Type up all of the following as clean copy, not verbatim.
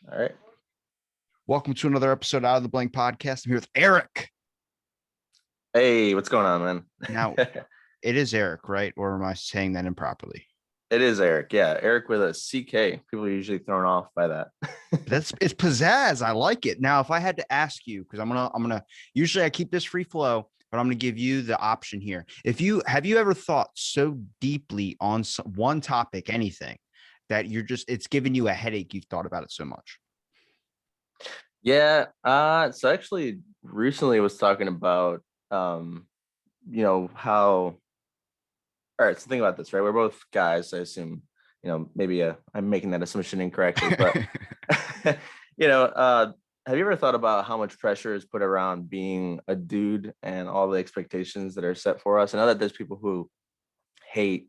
All right. Welcome to another episode Out of the Blank podcast. I'm here with Eric. Hey, what's going on, man? Now, it is Eric, right? Or am I saying that improperly? It is Eric. Yeah, Eric with a CK. People are usually thrown off by that. It's pizzazz. I like it. Now, if I had to ask you, because I'm gonna usually I keep this free flow, but I'm gonna give you the option here. If you have you ever thought so deeply on one topic, anything, that it's giving you a headache, you've thought about it so much? Yeah. So actually recently was talking about how all right, so think about this, right? We're both guys, I assume, maybe I'm making that assumption incorrectly, but you know, uh have you ever thought about how much pressure is put around being a dude and all the expectations that are set for us? I know that there's people who hate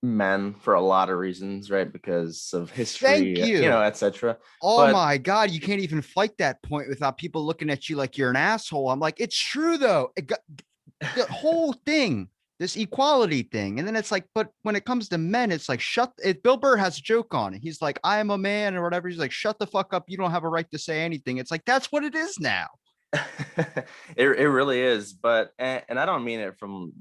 men for a lot of reasons, right? Because of Thank history, you. etc. Oh But my God, you can't even fight that point without people looking at you like you're an asshole. I'm like, it's true though. The whole thing, this equality thing. And then it's like, but when it comes to men, it's like, Bill Burr has a joke on it. He's like, I am a man or whatever. He's like, shut the fuck up. You don't have a right to say anything. It's like, that's what it is now. it really is. But and I don't mean it from,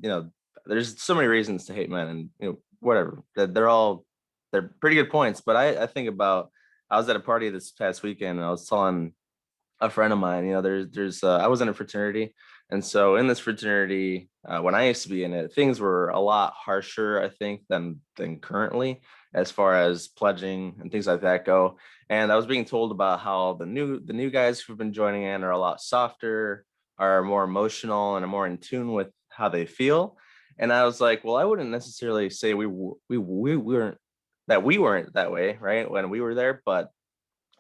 there's so many reasons to hate men, and whatever. They're pretty good points. But I think about, I was at a party this past weekend and I was telling a friend of mine, there's I was in a fraternity, and so in this fraternity, when I used to be in it, things were a lot harsher, I think, than currently, as far as pledging and things like that go. And I was being told about how the new guys who've been joining in are a lot softer, are more emotional, and are more in tune with how they feel. And I was like, well, I wouldn't necessarily say we weren't that way, right, when we were there, but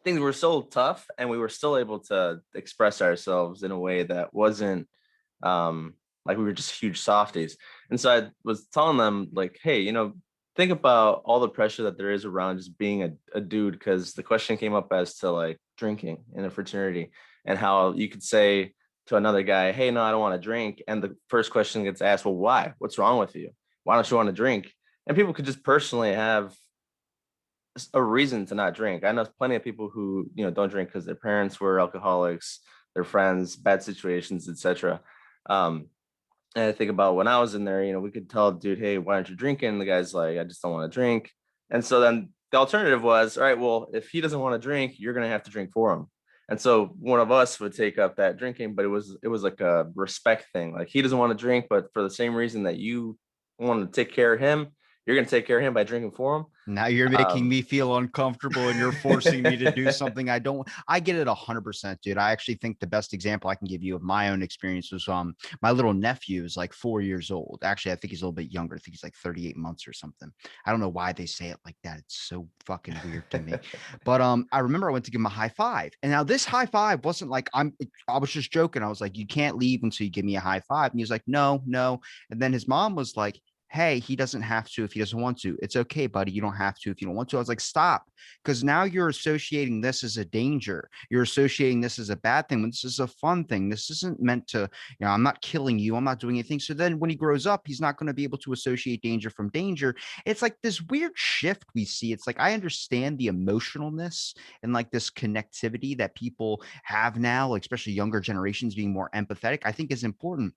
things were so tough and we were still able to express ourselves in a way that wasn't like we were just huge softies. And so I was telling them, like, hey, think about all the pressure that there is around just being a dude, because the question came up as to like drinking in a fraternity, and how you could say to another guy, hey, no, I don't want to drink, and the first question gets asked, well, why? What's wrong with you? Why don't you want to drink? And people could just personally have a reason to not drink. I know plenty of people who don't drink because their parents were alcoholics, their friends, bad situations, etc. Um, and I think about when I was in there, we could tell a dude, hey, why aren't you drinking? The guy's like, I just don't want to drink. And so then the alternative was, all right, well, if he doesn't want to drink, you're gonna have to drink for him. And so one of us would take up that drinking, but it was like a respect thing. Like, he doesn't want to drink, but for the same reason that you want to take care of him, you're gonna take care of him by drinking for him. Now you're making Um, me feel uncomfortable and you're forcing me to do something I don't. I get it 100%, dude. I actually think the best example I can give you of my own experience was my little nephew is like 4 years old. Actually, I think he's a little bit younger. I think he's like 38 months or something. I don't know why they say it like that. It's so fucking weird to me. But I remember I went to give him a high five. And now this high five wasn't like I was just joking. I was like, you can't leave until you give me a high five. And he was like, no, no. And then his mom was like, hey, he doesn't have to if he doesn't want to. It's okay, buddy. You don't have to if you don't want to. I was like, stop. Because now you're associating this as a danger. You're associating this as a bad thing when this is a fun thing. This isn't meant to, I'm not killing you. I'm not doing anything. So then when he grows up, he's not going to be able to associate danger from danger. It's like this weird shift we see. It's like, I understand the emotionalness and like this connectivity that people have now, like especially younger generations being more empathetic, I think is important.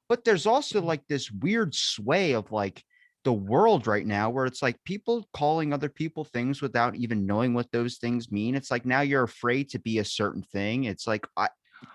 But there's also like this weird sway of like the world right now where it's like people calling other people things without even knowing what those things mean. It's like now you're afraid to be a certain thing. It's like,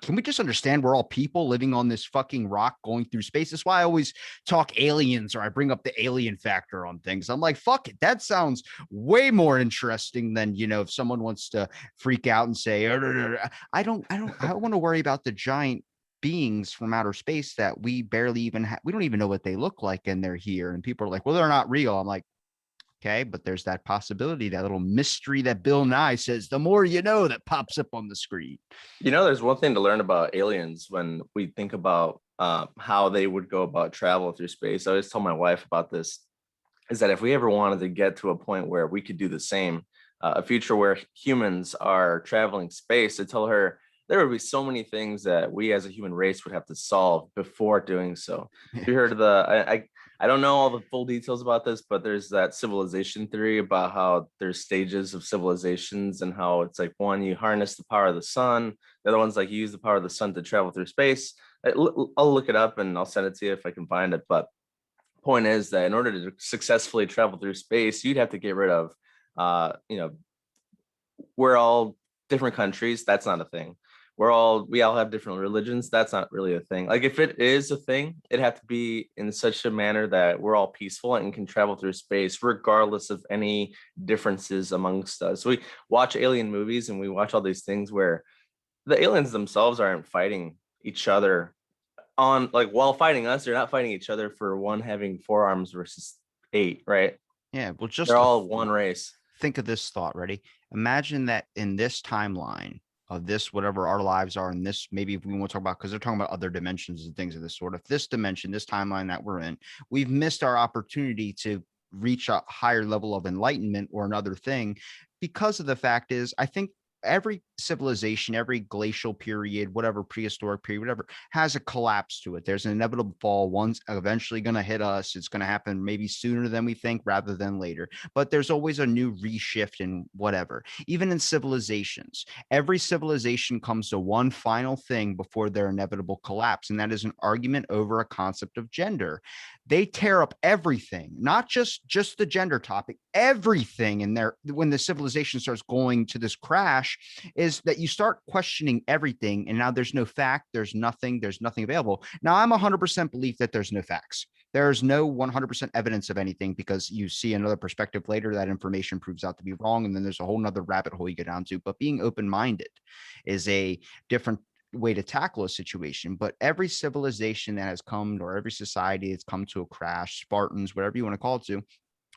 can we just understand we're all people living on this fucking rock going through space? That's why I always talk aliens or I bring up the alien factor on things. I'm like, fuck it. That sounds way more interesting than, if someone wants to freak out and say, I want to worry about the giant beings from outer space that we barely even we don't even know what they look like, and they're here, and people are like, well, they're not real. I'm like, okay, but there's that possibility, that little mystery that Bill Nye says the more you know that pops up on the screen. there's one thing to learn about aliens when we think about how they would go about travel through space. I always tell my wife about this, is that if we ever wanted to get to a point where we could do the same, a future where humans are traveling space, I tell her there would be so many things that we as a human race would have to solve before doing so. Have you heard of I don't know all the full details about this, but there's that civilization theory about how there's stages of civilizations and how it's like one, you harness the power of the sun. The other one's like you use the power of the sun to travel through space. I'll look it up and I'll send it to you if I can find it. But point is that in order to successfully travel through space, you'd have to get rid of, you know, we're all different countries. That's not a thing. We all have different religions. That's not really a thing. Like if it is a thing, it'd have to be in such a manner that we're all peaceful and can travel through space regardless of any differences amongst us. We watch alien movies and we watch all these things where the aliens themselves aren't fighting each other on like while fighting us. They're not fighting each other for one having 4 arms versus 8, right? Yeah, well, They're just all one race. think of this thought. Ready? Imagine that in this timeline of this, whatever our lives are in this, maybe if we want to talk about, because they're talking about other dimensions and things of this sort. If this dimension, this timeline that we're in, we've missed our opportunity to reach a higher level of enlightenment or another thing, because of the fact is, I think every civilization, every glacial period, whatever prehistoric period, whatever, has a collapse to it. There's an inevitable fall. One's eventually going to hit us. It's going to happen maybe sooner than we think rather than later. But there's always a new reshift in whatever. Even in civilizations, every civilization comes to one final thing before their inevitable collapse, and that is an argument over a concept of gender. They tear up everything, not just the gender topic, everything in there. When the civilization starts going to this crash, is that you start questioning everything, and now there's no fact, there's nothing available. Now I'm 100% belief that there's no facts. There's no 100% evidence of anything, because you see another perspective later, that information proves out to be wrong, and then there's a whole nother rabbit hole you go down to. But being open-minded is a different way to tackle a situation. But every civilization that has come, or every society that's come to a crash, Spartans, whatever you want to call it, to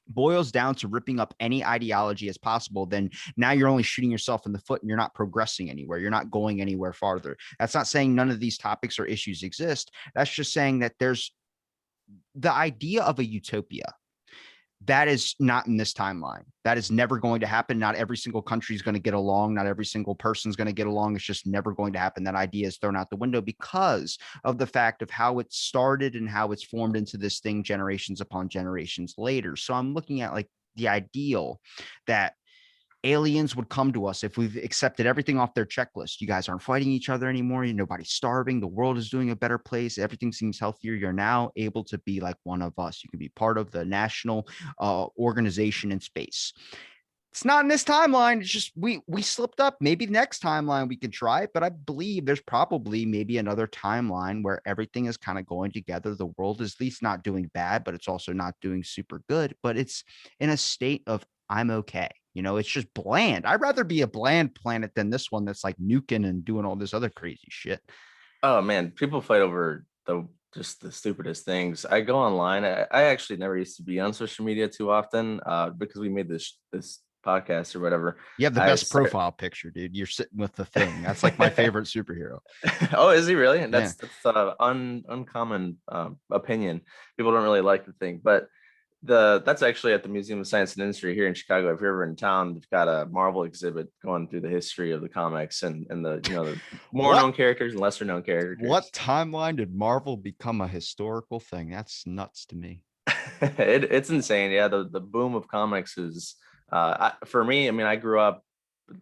boils down to ripping up any ideology as possible. Then now you're only shooting yourself in the foot and you're not progressing anywhere. You're not going anywhere farther. That's not saying none of these topics or issues exist. That's just saying that there's the idea of a utopia. That is not in this timeline. That is never going to happen. Not every single country is going to get along. Not every single person is going to get along. It's just never going to happen. That idea is thrown out the window because of the fact of how it started and how it's formed into this thing generations upon generations later. So I'm looking at like the ideal that aliens would come to us if we've accepted everything off their checklist. You guys aren't fighting each other anymore. Nobody's starving. The world is doing a better place. Everything seems healthier. You're now able to be like one of us. You can be part of the national organization in space. It's not in this timeline. It's just we slipped up. Maybe the next timeline we could try it, but I believe there's probably maybe another timeline where everything is kind of going together. The world is at least not doing bad, but it's also not doing super good. But it's in a state of I'm okay. It's just bland. I'd rather be a bland planet than this one that's like nuking and doing all this other crazy shit. Oh man, people fight over just the stupidest things. I go online. I actually never used to be on social media too often, because we made this podcast or whatever. You have the I best start, profile picture, dude. You're sitting with the thing. That's like my favorite superhero. oh, is he really? And Yeah. that's uncommon opinion. People don't really like the thing, but that's actually at the Museum of Science and Industry here in Chicago. If you're ever in town, they've got a Marvel exhibit going through the history of the comics and the the more What known characters and lesser known characters. what timeline did Marvel become a historical thing? That's nuts to me. It's insane. Yeah, the boom of comics is for me. I mean, I grew up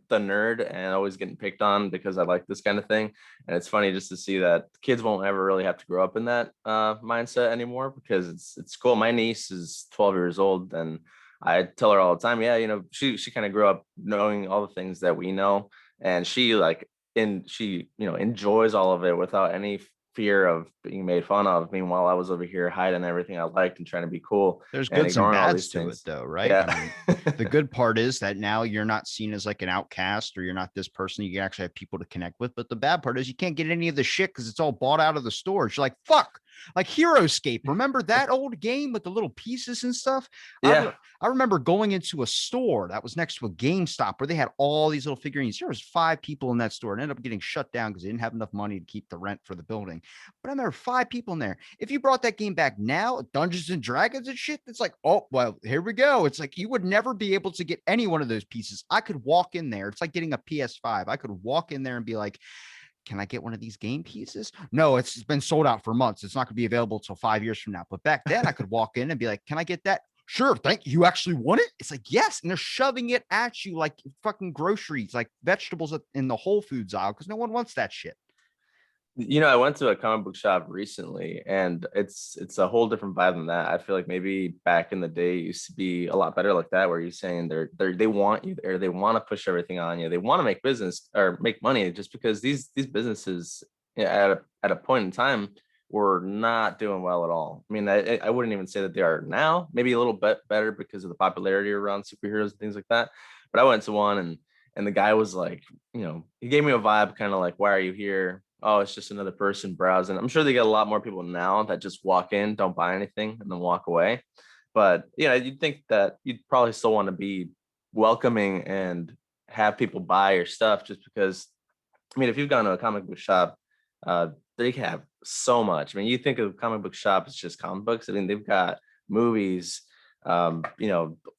the nerd and always getting picked on because I like this kind of thing. And it's funny just to see that kids won't ever really have to grow up in that mindset anymore, because it's cool. My niece is 12 years old and I tell her all the time, yeah, she kind of grew up knowing all the things that we know, and she enjoys all of it without any fear of being made fun of. Meanwhile, I was over here hiding everything I liked and trying to be cool There's and goods and ignoring all bads these to it things. though, right? Yeah. I mean, the good part is that now you're not seen as like an outcast, or you're not this person. You can actually have people to connect with. But the bad part is you can't get any of the shit because it's all bought out of the stores. You're like, fuck, like HeroScape. Remember that old game with the little pieces and stuff? Yeah. I remember going into a store that was next to a GameStop where they had all these little figurines. There was 5 people in that store and ended up getting shut down because they didn't have enough money to keep the rent for the building. But I remember 5 people in there. If you brought that game back now, Dungeons and Dragons and shit, it's like, oh, well, here we go. It's like you would never be able to get any one of those pieces. I could walk in there. It's like getting a PS5. I could walk in there and be like, can I get one of these game pieces? No, it's been sold out for months. It's not going to be available till 5 years from now. But back then I could walk in and be like, can I get that? Sure. Thank you. You actually want it? It's like, yes. And they're shoving it at you like fucking groceries, like vegetables in the Whole Foods aisle, because no one wants that shit. I went to a comic book shop recently, and it's a whole different vibe than that. I feel like maybe back in the day it used to be a lot better like that, where you're saying they want you there, they want to push everything on you, they want to make business or make money, just because these businesses, at a point in time, were not doing well at all. I mean, I wouldn't even say that they are now. Maybe a little bit better because of the popularity around superheroes and things like that. But I went to one, and the guy was like, he gave me a vibe kind of like, why are you here? Oh, it's just another person browsing. I'm sure they get a lot more people now that just walk in, don't buy anything, and then walk away. But you'd think that you'd probably still want to be welcoming and have people buy your stuff, just because, I mean, if you've gone to a comic book shop, they have so much. I mean, you think of comic book shop as just comic books. I mean, they've got movies, old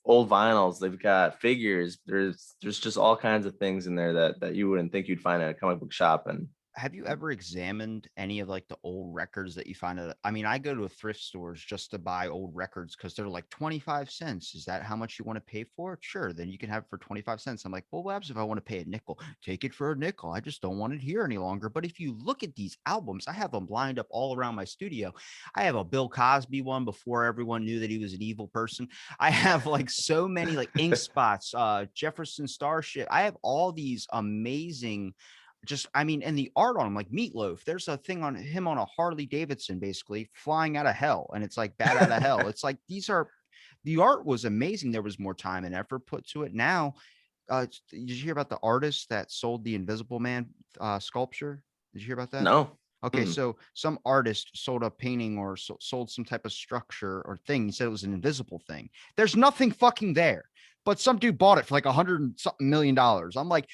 vinyls, they've got figures. There's just all kinds of things in there that you wouldn't think you'd find at a comic book shop. And Have you ever examined any of like the old records that you find at? I mean, I go to a thrift stores just to buy old records because they're like 25 cents. Is that how much you want to pay for it? Sure. Then you can have it for 25 cents. I'm like, well, what happens if I want to pay a nickel? Take it for a nickel. I just don't want it here any longer. But if you look at these albums, I have them lined up all around my studio. I have a Bill Cosby one before everyone knew that he was an evil person. I have like so many like ink spots, Jefferson Starship. I have all these amazing, just, I mean, and the art on him, like Meatloaf, there's a thing on him on a Harley Davidson, basically flying out of hell, and it's like bad out of hell. It's like the art was amazing. There was more time and effort put to it. Now, did you hear about the artist that sold the Invisible Man sculpture? Did you hear about that? no. Okay, so some artist sold a painting or sold some type of structure or thing. He said it was an invisible thing. There's nothing fucking there, but some dude bought it for like $100 million. I'm like,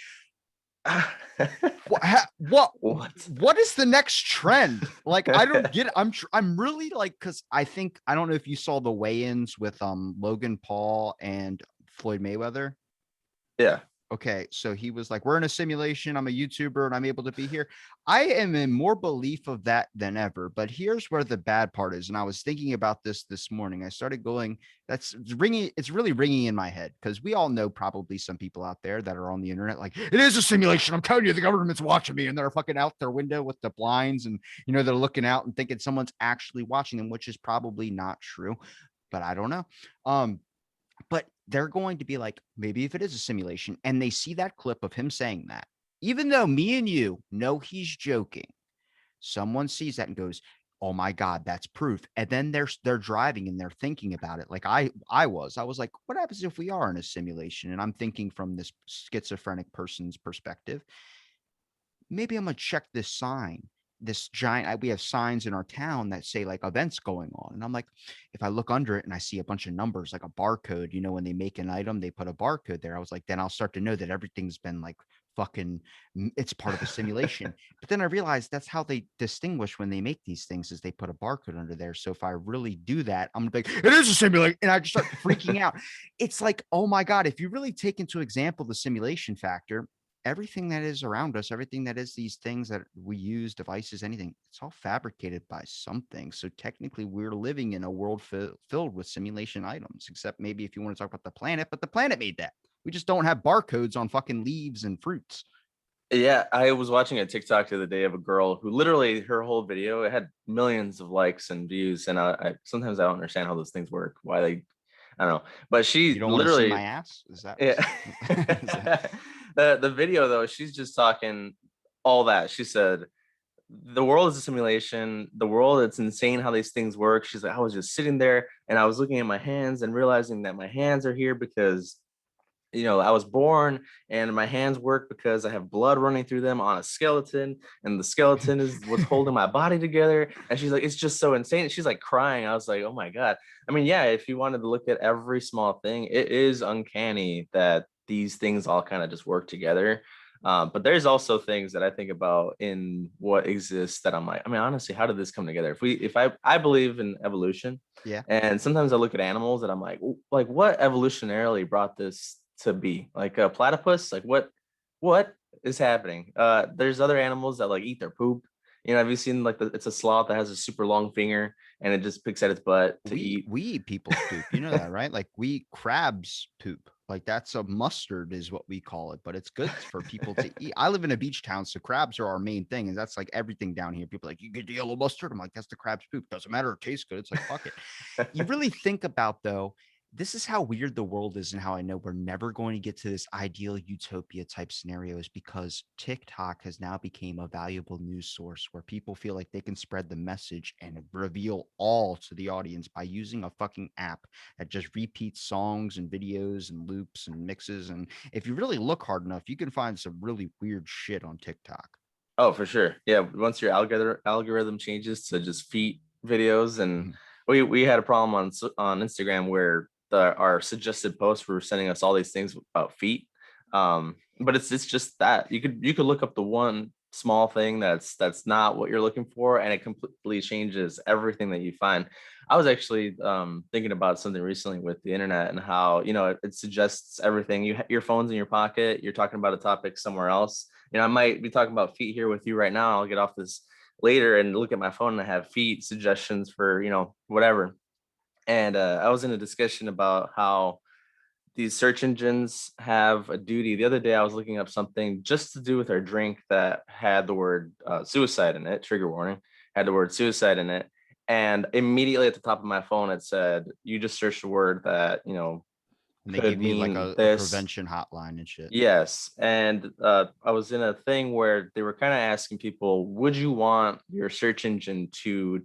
what is the next trend? Like, I don't get it. I'm really like, because I don't know if you saw the weigh-ins with Logan Paul and Floyd Mayweather. Yeah. Okay, so he was like, we're in a simulation, I'm a YouTuber and I'm able to be here. I am in more belief of that than ever, but here's where the bad part is. And I was thinking about this morning. I started going, it's really ringing in my head, because we all know probably some people out there that are on the internet like, it is a simulation, I'm telling you, the government's watching me, and they're fucking out their window with the blinds, and they're looking out and thinking someone's actually watching them, which is probably not true, but I don't know. But they're going to be like, maybe if it is a simulation, and they see that clip of him saying that, even though me and you know he's joking, someone sees that and goes, oh my God, that's proof. And then they're driving and they're thinking about it. Like I was like, what happens if we are in a simulation? And I'm thinking from this schizophrenic person's perspective, maybe I'm gonna check this sign, this giant, we have signs in our town that say like events going on. And I'm like, if I look under it and I see a bunch of numbers, like a barcode, when they make an item, they put a barcode there. I was like, then I'll start to know that everything's been like fucking, it's part of a simulation. But then I realized that's how they distinguish when they make these things, is they put a barcode under there. So if I really do that, I'm gonna be like, it is a simulation. And I just start freaking out. It's like, oh my God, if you really take into example the simulation factor, everything that is around us, everything that is these things that we use, devices, anything, it's all fabricated by something. So technically we're living in a world filled with simulation items, except maybe if you want to talk about the planet, but the planet made that. We just don't have barcodes on fucking leaves and fruits. Yeah, I was watching a TikTok the other day of a girl who literally, her whole video, it had millions of likes and views. And I sometimes I don't understand how those things work, why they, I don't know. But You she don't want to see my literally, ass? Is that, yeah. is that The video though, she's just talking all that. She said, the world is a simulation. The world, it's insane how these things work. She's like, I was just sitting there and I was looking at my hands and realizing that my hands are here because I was born and my hands work because I have blood running through them on a skeleton, and the skeleton is what's holding my body together. And she's like, it's just so insane. She's like crying. I was like, oh my God. I mean, yeah, if you wanted to look at every small thing, it is uncanny that these things all kind of just work together. But there's also things that I think about in what exists that I'm like, I mean, honestly, how did this come together? If I believe in evolution, yeah. and sometimes I look at animals and I'm like what evolutionarily brought this to be? Like a platypus? Like what is happening. There's other animals that like eat their poop. Have you seen like it's a sloth that has a super long finger and it just picks at its butt to eat? We eat people's poop. You know that, right? Like we eat crabs poop. Like that's a mustard is what we call it, but it's good for people to eat. I live in a beach town, so crabs are our main thing, and that's like everything down here. People are like, you get the yellow mustard. I'm like, that's the crab's poop. Doesn't matter. It tastes good. It's like fuck it. You really think about though, this is how weird the world is and how I know we're never going to get to this ideal utopia type scenarios because TikTok has now become a valuable news source where people feel like they can spread the message and reveal all to the audience by using a fucking app that just repeats songs and videos and loops and mixes. And if you really look hard enough, you can find some really weird shit on TikTok. Oh, for sure. Yeah, once your algorithm changes to just feet videos, and Mhm. we had a problem on Instagram where our suggested posts were sending us all these things about feet. But it's just that you could look up the one small thing that's not what you're looking for, and it completely changes everything that you find. I was actually thinking about something recently with the internet and how it suggests everything. Your phone's in your pocket. You're talking about a topic somewhere else. I might be talking about feet here with you right now. I'll get off this later and look at my phone and I have feet suggestions for, whatever. And I was in a discussion about how these search engines have a duty. The other day, I was looking up something just to do with our drink that had the word suicide in it, trigger warning, had the word suicide in it. And immediately at the top of my phone, it said, you just searched a word that, And they could give you like mean a this. prevention hotline and shit. Yes, and I was in a thing where they were kind of asking people, would you want your search engine to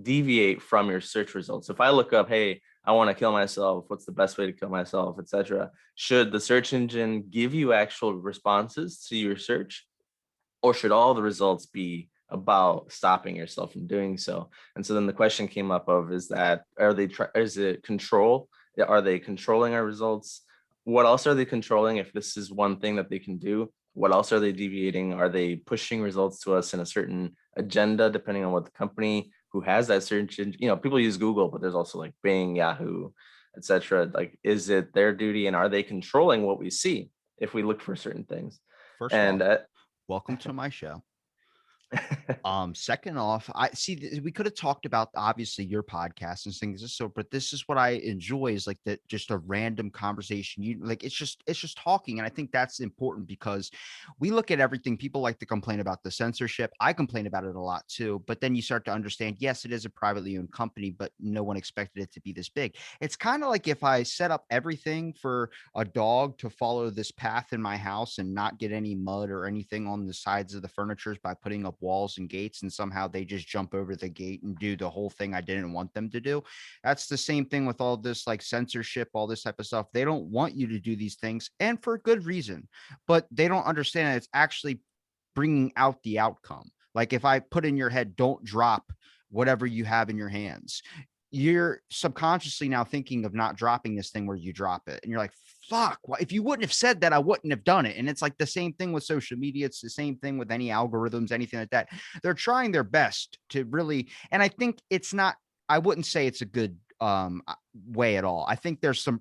deviate from your search results? If I look up, hey, I want to kill myself, what's the best way to kill myself, etc., should the search engine give you actual responses to your search, or should all the results be about stopping yourself from doing so? And so then the question came up of, is that, is it control? Are they controlling our results? What else are they controlling? If this is one thing that they can do, what else are they deviating? Are they pushing results to us in a certain agenda, depending on what the company who has that search engine? People use Google, but there's also like Bing, Yahoo, etc. Like, is it their duty, and are they controlling what we see if we look for certain things? First And off, welcome to my show. Second off, I see we could have talked about obviously your podcast and things so, but this is what I enjoy is like that just a random conversation. You like it's just talking. And I think that's important because we look at everything. People like to complain about the censorship. I complain about it a lot too, but then you start to understand, yes, it is a privately owned company, but no one expected it to be this big. It's kind of like if I set up everything for a dog to follow this path in my house and not get any mud or anything on the sides of the furniture by putting up walls and gates, and somehow they just jump over the gate and do the whole thing I didn't want them to do. That's the same thing with all this like censorship, all this type of stuff. They don't want you to do these things, and for good reason, but they don't understand that it's actually bringing out the outcome. Like if I put in your head, don't drop whatever you have in your hands, you're subconsciously now thinking of not dropping this thing where you drop it. And you're like, fuck, if you wouldn't have said that, I wouldn't have done it. And it's like the same thing with social media. It's the same thing with any algorithms, anything like that. They're trying their best to really, and I think it's not, I wouldn't say it's a good way at all. I think there's some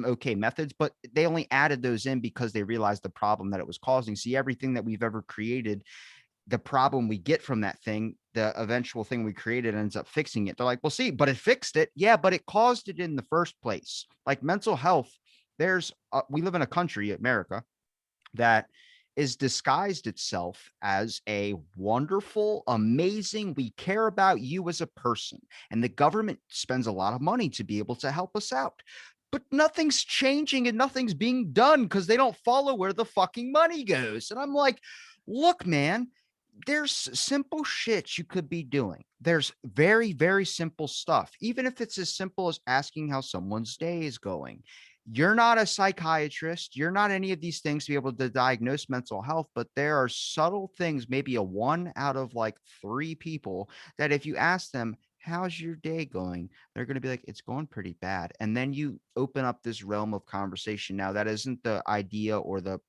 okay methods, but they only added those in because they realized the problem that it was causing. See, everything that we've ever created, the problem we get from that thing, the eventual thing we created ends up fixing it. They're like, well, see, but it fixed it. Yeah, but it caused it in the first place. Like mental health, we live in a country, America, that is disguised itself as a wonderful, amazing, we care about you as a person. And the government spends a lot of money to be able to help us out. But nothing's changing and nothing's being done because they don't follow where the fucking money goes. And I'm like, look, man, there's simple shit you could be doing. There's very, very simple stuff. Even if it's as simple as asking how someone's day is going. You're not a psychiatrist. You're not any of these things to be able to diagnose mental health, but there are subtle things, maybe a one out of like three people that if you ask them, how's your day going? They're going to be like, it's going pretty bad. And then you open up this realm of conversation. Now, that isn't the idea or the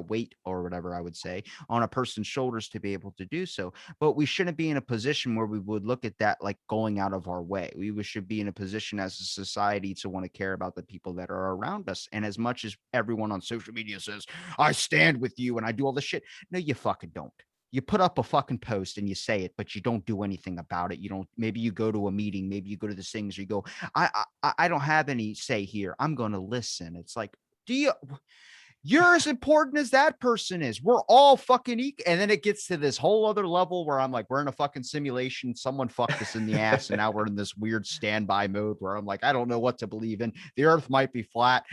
weight or whatever I would say on a person's shoulders to be able to do so. But we shouldn't be in a position where we would look at that like going out of our way. Should be in a position as a society to want to care about the people that are around us. And as much as everyone on social media says, I stand with you and I do all this shit, no, you fucking don't. You put up a fucking post and you say it, but you don't do anything about it. You don't, maybe you go to a meeting, maybe you go to the things, you go, I don't have any say here. I'm going to listen. It's like, do you, you're as important as that person is. We're all fucking equal. And then it gets to this whole other level where I'm like, we're in a fucking simulation. Someone fucked us in the ass. And now we're in this weird standby mode where I'm like, I don't know what to believe in. The earth might be flat.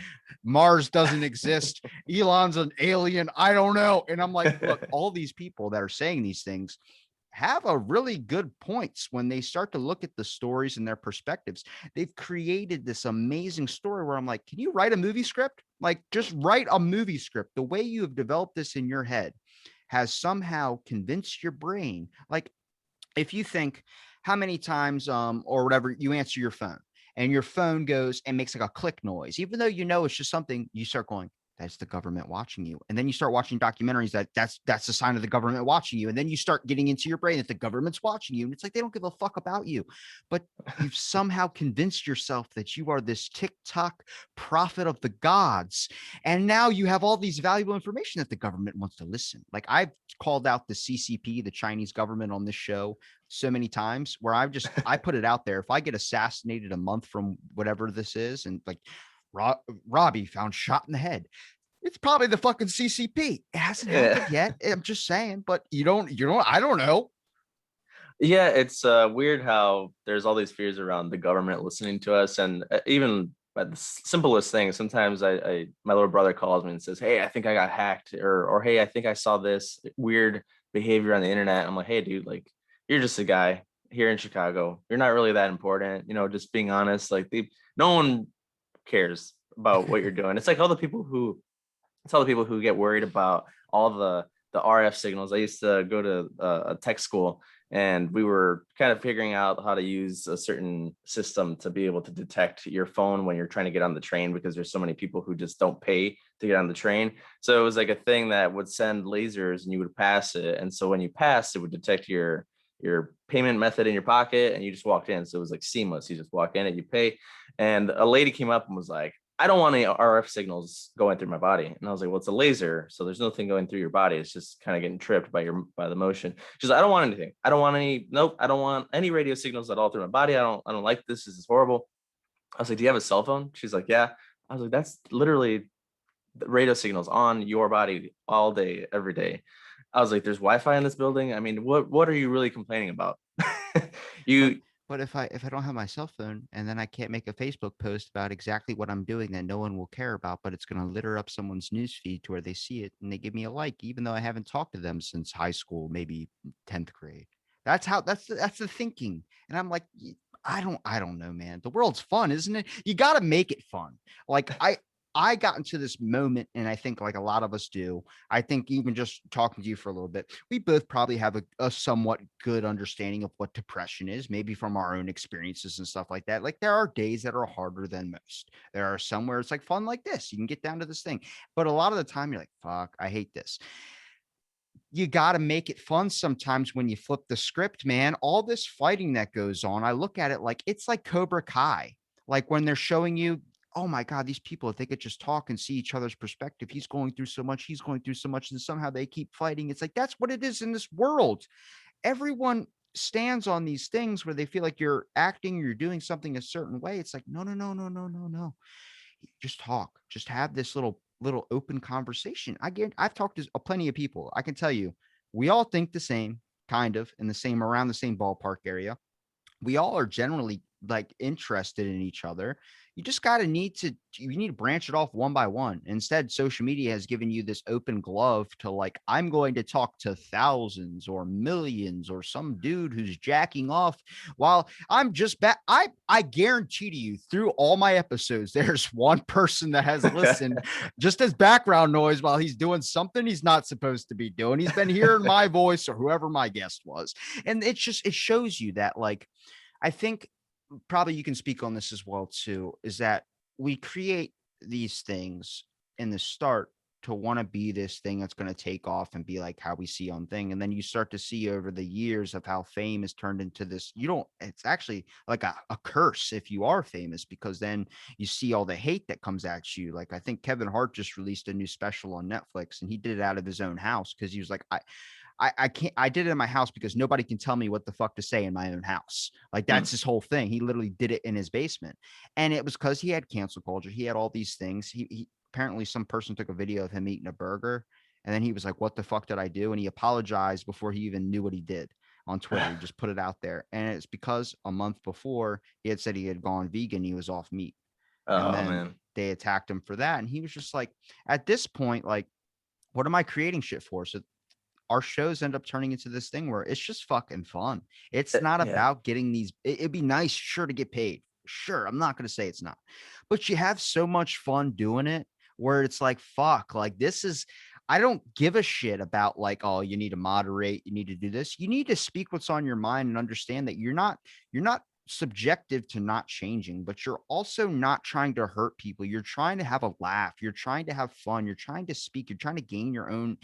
Mars doesn't exist. Elon's an alien. I don't know. And I'm like, look, all these people that are saying these things have a really good points when they start to look at the stories and their perspectives. They've created this amazing story where I'm like, can you write a movie script? Like, just write a movie script. The way you have developed this in your head has somehow convinced your brain. Like, if you think how many times or whatever you answer your phone and your phone goes and makes like a click noise, even though you know it's just something, you start going, that's the government watching you. And then you start watching documentaries that's a sign of the government watching you. And then you start getting into your brain that the government's watching you. And it's like, they don't give a fuck about you, but you've somehow convinced yourself that you are this TikTok prophet of the gods. And now you have all these valuable information that the government wants to listen. Like, I've called out the CCP, the Chinese government, on this show so many times where I put it out there. If I get assassinated a month from whatever this is, and like, Robbie found shot in the head, it's probably the fucking CCP. It hasn't happened yet. I'm just saying, but you don't, I don't know. Yeah, it's weird how there's all these fears around the government listening to us, and even by the simplest thing. Sometimes my little brother calls me and says, "Hey, I think I got hacked," or "Hey, I think I saw this weird behavior on the internet." I'm like, "Hey, dude, like, you're just a guy here in Chicago. You're not really that important. Just being honest. Like, no one cares about what you're doing. It's like all the people who get worried about all the RF signals. I used to go to a tech school, and we were kind of figuring out how to use a certain system to be able to detect your phone when you're trying to get on the train, because there's so many people who just don't pay to get on the train. So it was like a thing that would send lasers and you would pass it. And so when you passed, it would detect your payment method in your pocket, and you just walked in. So it was like seamless. You just walk in and you pay. And a lady came up and was like, "I don't want any RF signals going through my body." And I was like, "Well, it's a laser, so there's nothing going through your body. It's just kind of getting tripped by the motion." She's like, "I don't want anything. I don't want any. Nope. I don't want any radio signals at all through my body. I don't like this. This is horrible." I was like, "Do you have a cell phone?" She's like, "Yeah." I was like, "That's literally the radio signals on your body all day, every day." I was like, "There's Wi-Fi in this building. I mean, what are you really complaining about?" But you if I don't have my cell phone and then I can't make a Facebook post about exactly what I'm doing that no one will care about, but it's going to litter up someone's newsfeed to where they see it and they give me a like, even though I haven't talked to them since high school, maybe 10th grade. That's the thinking. And I'm like, I don't know, man. The world's fun, isn't it? You got to make it fun. Like, I got into this moment, and I think like a lot of us do. I think even just talking to you for a little bit, we both probably have a somewhat good understanding of what depression is, maybe from our own experiences and stuff like that. Like, there are days that are harder than most. There are some where it's like fun like this. You can get down to this thing. But a lot of the time you're like, fuck, I hate this. You got to make it fun sometimes when you flip the script, man. All this fighting that goes on, I look at it like it's like Cobra Kai. Like when they're showing you, oh my God, these people, if they could just talk and see each other's perspective, he's going through so much, he's going through so much, and somehow they keep fighting. It's like, that's what it is in this world. Everyone stands on these things where they feel like you're acting, you're doing something a certain way. It's like, no, no, no, no, no, no, no. Just talk, just have this little open conversation. I've talked to plenty of people. I can tell you, we all think the same, kind of in the same, around the same ballpark area. We all are generally like interested in each other. You just got to you need to branch it off one by one. Instead, social media has given you this open glove to like, I'm going to talk to thousands or millions or some dude who's jacking off while I'm just back. I guarantee to you, through all my episodes, there's one person that has listened just as background noise while he's doing something he's not supposed to be doing. He's been hearing my voice or whoever my guest was. And it shows you that, like, I think probably you can speak on this as well too, is that we create these things in the start to want to be this thing that's going to take off and be like how we see on thing. And then you start to see over the years of how fame is turned into this. You don't, it's actually like a curse if you are famous, because then you see all the hate that comes at you. Like I think Kevin Hart just released a new special on Netflix and he did it out of his own house because he was like, I can't, I did it in my house because nobody can tell me what the fuck to say in my own house. Like Hmm. that's his whole thing. He literally did it in his basement. And it was because he had cancel culture. He had all these things. He apparently some person took a video of him eating a burger. And then he was like, what the fuck did I do? And he apologized before he even knew what he did on Twitter. He just put it out there. And it's because a month before he had said he had gone vegan, he was off meat. And Oh then man. they attacked him for that. And he was just like, at this point, like, what am I creating shit for? So our shows end up turning into this thing where it's just fucking fun. It's not Yeah. about getting these. It'd be nice, sure, to get paid. Sure. I'm not going to say it's not, but you have so much fun doing it where it's like, fuck, like this is, I don't give a shit about like, oh, you need to moderate. You need to do this. You need to speak what's on your mind and understand that you're not subjective to not changing, but you're also not trying to hurt people. You're trying to have a laugh. You're trying to have fun. You're trying to speak. You're trying to gain your own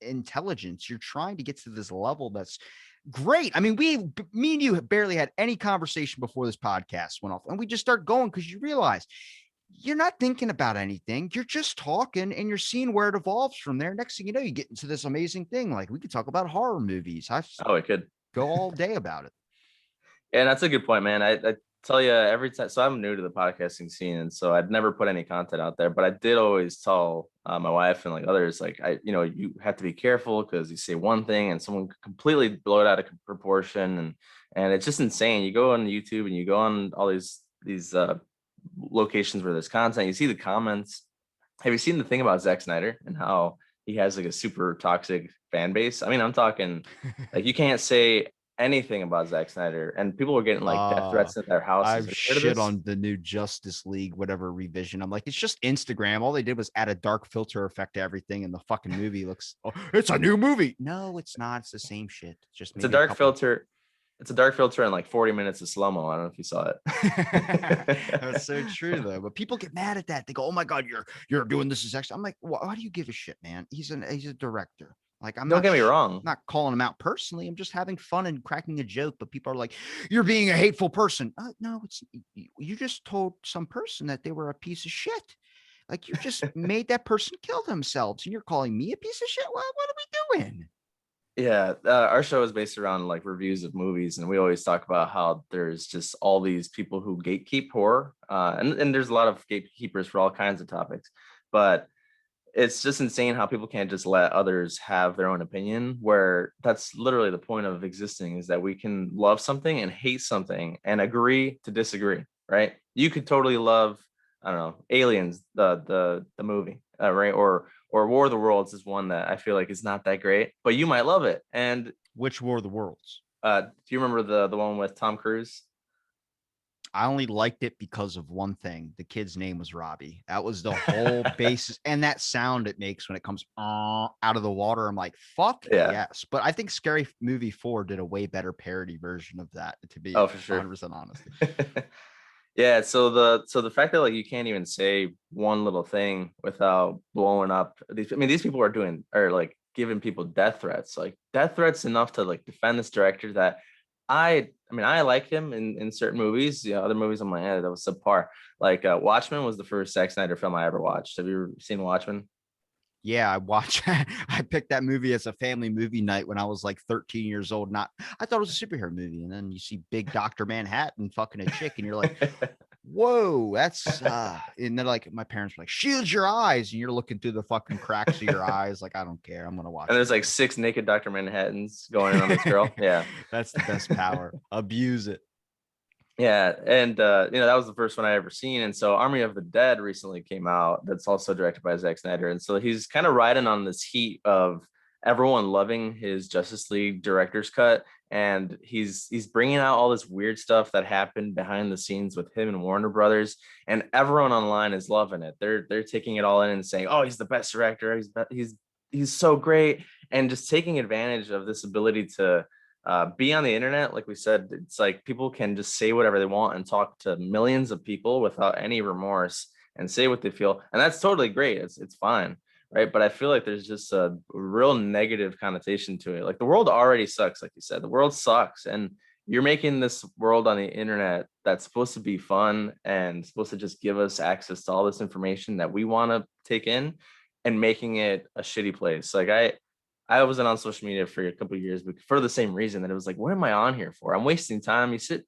intelligence. You're trying to get to this level that's great. I mean, me and you barely had any conversation before this podcast went off, and we just start going because you realize you're not thinking about anything. You're just talking and you're seeing where it evolves from there. Next thing you know, you get into this amazing thing. Like we could talk about horror movies. I Oh, it could. go all day about it. And that's a good point, man. I tell you every time. So I'm new to the podcasting scene, and so I'd never put any content out there. But I did always tell my wife and like others, like you have to be careful because you say one thing and someone could completely blow it out of proportion, and it's just insane. You go on YouTube and you go on all these locations where there's content. You see the comments. Have you seen the thing about Zack Snyder and how he has like a super toxic fan base? I mean, I'm talking like you can't say anything about Zack Snyder, and people were getting like death Uh, threats in their houses. I've Have you heard of shit this? on the new Justice League, whatever revision. I'm like, it's just Instagram. All they did was add a dark filter effect to everything, and the fucking movie looks. Oh, it's a new movie. No, it's not. It's the same shit. Just It's a maybe a dark couple. filter. It's a dark filter and like 40 minutes of slow mo. I don't know if you saw it. That's so true though. But people get mad at that. They go, "Oh my god, you're doing this as extra." I'm like, why do you give a shit, man? He's a director. Like I'm Don't get me wrong. not calling him out personally. I'm just having fun and cracking a joke. But people are like, "You're being a hateful person." No, it's you just told some person that they were a piece of shit. Like you just made that person kill themselves, and you're calling me a piece of shit. Well, what are we doing? Yeah, our show is based around like reviews of movies, and we always talk about how there's just all these people who gatekeep horror, and there's a lot of gatekeepers for all kinds of topics, but it's just insane how people can't just let others have their own opinion, where that's literally the point of existing, is that we can love something and hate something and agree to disagree, right? You could totally love, I don't know, Aliens, the movie, right? Or War of the Worlds is one that I feel like is not that great, but you might love it. And Which War of the Worlds? do you remember the one with Tom Cruise? I only liked it because of one thing. The kid's name was Robbie. That was the whole basis. And that sound it makes when it comes out of the water. I'm like, fuck Yeah. yes. But I think Scary Movie 4 did a way better parody version of that, to be Oh, for sure. 100% honest. Yeah, so the fact that like you can't even say one little thing without blowing up these, I mean, these people are like giving people death threats, like death threats enough to like defend this director that I mean I like him in certain movies. Other movies I'm like, that was subpar. Like Watchmen was the first Zack Snyder film I ever watched. Have you ever seen Watchmen? Yeah, I picked that movie as a family movie night when I was like 13 years old. Not I thought it was a superhero movie. And then you see big Dr. Manhattan fucking a chick, and you're like, whoa, that's and they're like, my parents were like, shield your eyes, and you're looking through the fucking cracks of your eyes, like, I don't care, I'm gonna watch And it. there's like six naked Dr. Manhattans going in on this girl. Yeah. That's the best power. Abuse it. Yeah, and that was the first one I ever seen. And so Army of the Dead recently came out. That's also directed by Zack Snyder. And so he's kind of riding on this heat of everyone loving his Justice League director's cut, and he's bringing out all this weird stuff that happened behind the scenes with him and Warner Brothers, and everyone online is loving it. They're taking it all in and saying, "Oh, he's the best director. He's so great," and just taking advantage of this ability to be on the internet. Like we said, it's like people can just say whatever they want and talk to millions of people without any remorse and say what they feel, and that's totally great. It's fine, right? But I feel like there's just a real negative connotation to it. Like the world already sucks, like you said, the world sucks, and you're making this world on the internet that's supposed to be fun and supposed to just give us access to all this information that we want to take in, and making it a shitty place. Like I wasn't on social media for a couple of years, but for the same reason that it was like, what am I on here for? I'm wasting time. You sit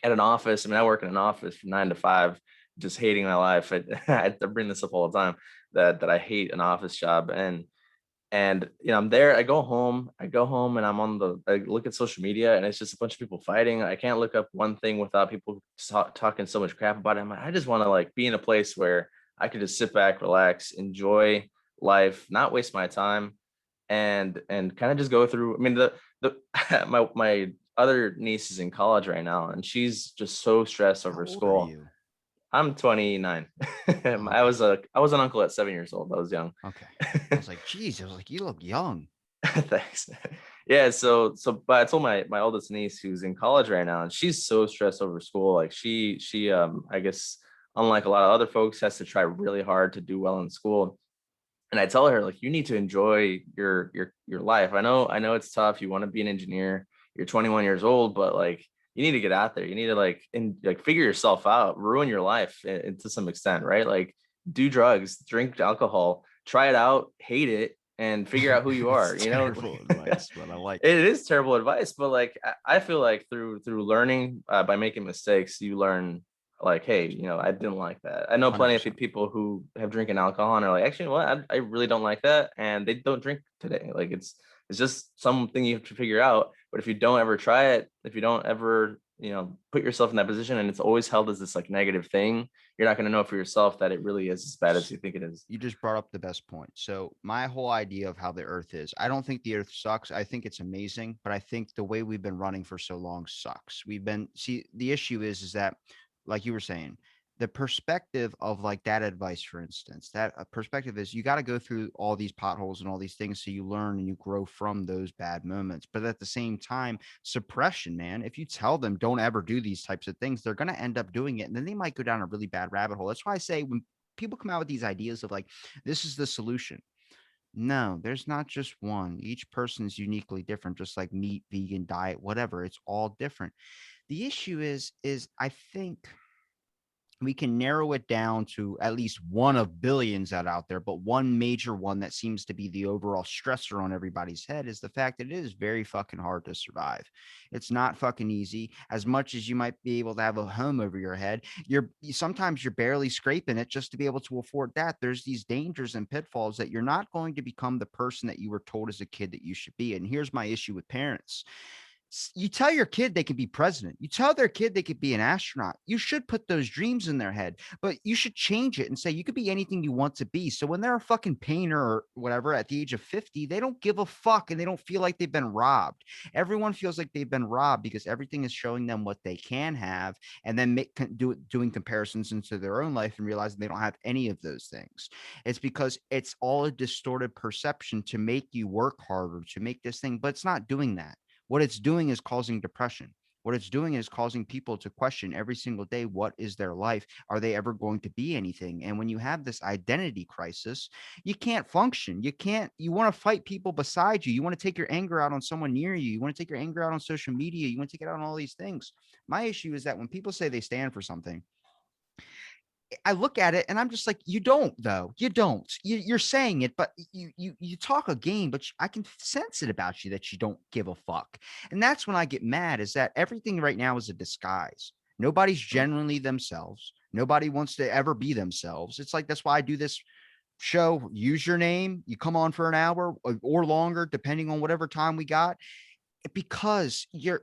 at an office. I mean, I work in an office from 9 to 5, just hating my life. I bring this up all the time that I hate an office job. And I'm there. I go home and I look at social media and it's just a bunch of people fighting. I can't look up one thing without people talking so much crap about it. I'm like, I just want to like be in a place where I could just sit back, relax, enjoy life, not waste my time, and kind of just go through. I mean, the my other niece is in college right now, and she's just so stressed How over old are school. you? I'm 29. Oh, I okay. was an uncle at 7 years old. I was young. Okay. I was like, geez, I was like, you look young. Thanks. Yeah, but I told my oldest niece who's in college right now, and she's so stressed over school. Like she I guess unlike a lot of other folks has to try really hard to do well in school. And I tell her like you need to enjoy your life. I know it's tough. You want to be an engineer. You're 21 years old, but like you need to get out there. You need to like figure yourself out, ruin your life to some extent, right? Like do drugs, drink alcohol, try it out, hate it, and figure out who you It's are. terrible advice, but I like It it. is terrible advice, but like I feel like through learning by making mistakes, you learn like, hey, I didn't like that. I know plenty of 100%. people who have drinking alcohol and are like, actually, what I really don't like that, and they don't drink today. Like it's just something you have to figure out. But if you don't ever try it, if you don't ever put yourself in that position, and it's always held as this like negative thing, you're not going to know for yourself that it really is as bad as you think it is. You just brought up the best point. So my whole idea of how the earth is, I don't think the earth sucks. I think it's amazing, but I think the way we've been running for so long sucks. The issue is that, like you were saying, the perspective of like that advice, for instance, that perspective is you got to go through all these potholes and all these things so you learn and you grow from those bad moments. But at the same time, suppression, man, if you tell them don't ever do these types of things, they're going to end up doing it. And then they might go down a really bad rabbit hole. That's why I say when people come out with these ideas of like, this is the solution. No, there's not just one. Each person's uniquely different, just like meat, vegan, diet, whatever. It's all different. The issue is I think we can narrow it down to at least one of billions that out there, but one major one that seems to be the overall stressor on everybody's head is the fact that it is very fucking hard to survive. It's not fucking easy. As much as you might be able to have a home over your head, sometimes you're barely scraping it just to be able to afford that. There's these dangers and pitfalls that you're not going to become the person that you were told as a kid that you should be. And here's my issue with parents. You tell your kid they can be president. You tell their kid they could be an astronaut. You should put those dreams in their head, but you should change it and say you could be anything you want to be. So when they're a fucking painter or whatever at the age of 50, they don't give a fuck and they don't feel like they've been robbed. Everyone feels like they've been robbed because everything is showing them what they can have and then doing comparisons into their own life and realizing they don't have any of those things. It's because it's all a distorted perception to make you work harder to make this thing, but it's not doing that. What it's doing is causing depression. What it's doing is causing people to question every single day, what is their life? Are they ever going to be anything? And when you have this identity crisis, you can't function. You want to fight people beside you. You want to take your anger out on someone near you. You want to take your anger out on social media. You want to take it out on all these things. My issue is that when people say they stand for something, I look at it and I'm just like, you don't though. You don't. You're saying it, but you talk a game, but I can sense it about you that you don't give a fuck. And that's when I get mad. Is that everything right now is a disguise. Nobody's genuinely themselves. Nobody wants to ever be themselves. It's like that's why I do this show. Use your name. You come on for an hour or longer, depending on whatever time we got because you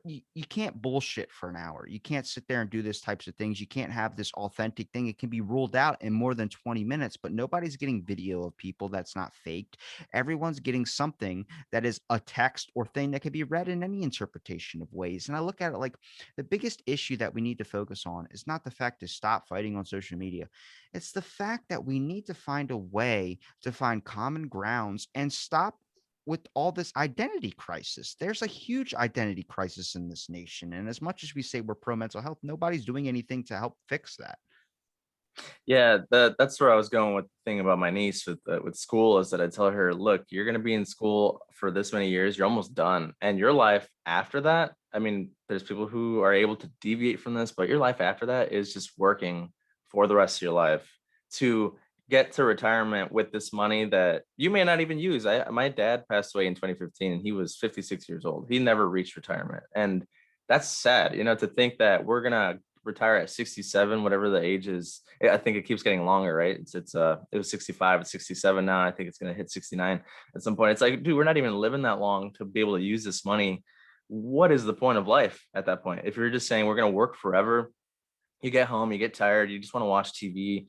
can't bullshit for an hour. You can't sit there and do this types of things. You can't have this authentic thing. It can be ruled out in more than 20 minutes, but nobody's getting video of people that's not faked. Everyone's getting something that is a text or thing that can be read in any interpretation of ways. And I look at it like the biggest issue that we need to focus on is not the fact to stop fighting on social media. It's the fact that we need to find a way to find common grounds and stop with all this identity crisis. There's a huge identity crisis in this nation. And as much as we say we're pro mental health, nobody's doing anything to help fix that. Yeah, that's where I was going with the thing about my niece with school is that I tell her, look, you're going to be in school for this many years, you're almost done, and your life after that. I mean, there's people who are able to deviate from this, but your life after that is just working for the rest of your life to get to retirement with this money that you may not even use. My dad passed away in 2015, and he was 56 years old. He never reached retirement, and that's sad, to think that we're gonna retire at 67, whatever the age is. I think it keeps getting longer, right? It was 65, it's 67 now. I think it's gonna hit 69 at some point. It's like, dude, we're not even living that long to be able to use this money. What is the point of life at that point? If you're just saying we're gonna work forever, you get home, you get tired, you just want to watch TV.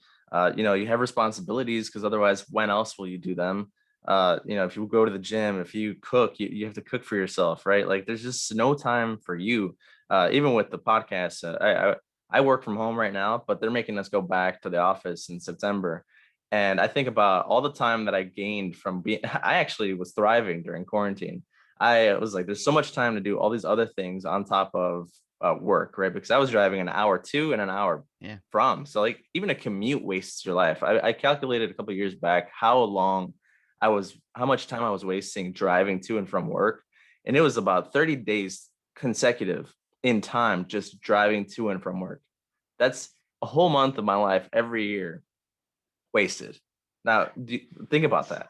You have responsibilities because otherwise, when else will you do them? If you go to the gym, if you cook, you have to cook for yourself, right? Like there's just no time for you. Even with the podcast, I work from home right now, but they're making us go back to the office in September. And I think about all the time that I gained from being, I actually was thriving during quarantine. I was like, there's so much time to do all these other things on top of work, right? Because I was driving an hour to and an hour Yeah. from. So like even a commute wastes your life. I calculated a couple of years back how much time I was wasting driving to and from work. And it was about 30 days consecutive in time just driving to and from work. That's a whole month of my life every year wasted. Now, think about that.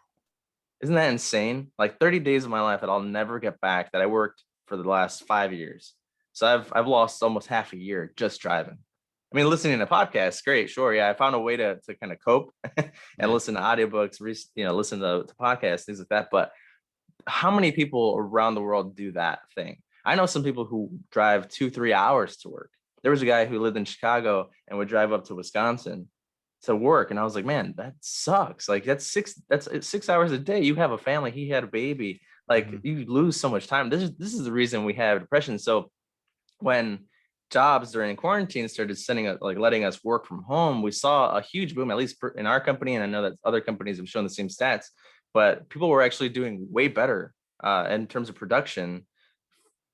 Isn't that insane? Like 30 days of my life that I'll never get back that I worked for the last 5 years. So I've lost almost half a year just driving. I mean, listening to podcasts, great, sure. Yeah, I found a way to kind of cope and Yeah. listen to audiobooks, listen to podcasts, things like that. But how many people around the world do that thing? I know some people who drive 2, 3 hours to work. There was a guy who lived in Chicago and would drive up to Wisconsin to work, and I was like, man, that sucks. Like that's 6 hours a day. You have a family, he had a baby. Like Mhm. you lose so much time. This is the reason we have depression. So when jobs during quarantine started letting us work from home, we saw a huge boom, at least in our company, and I know that other companies have shown the same stats. But people were actually doing way better in terms of production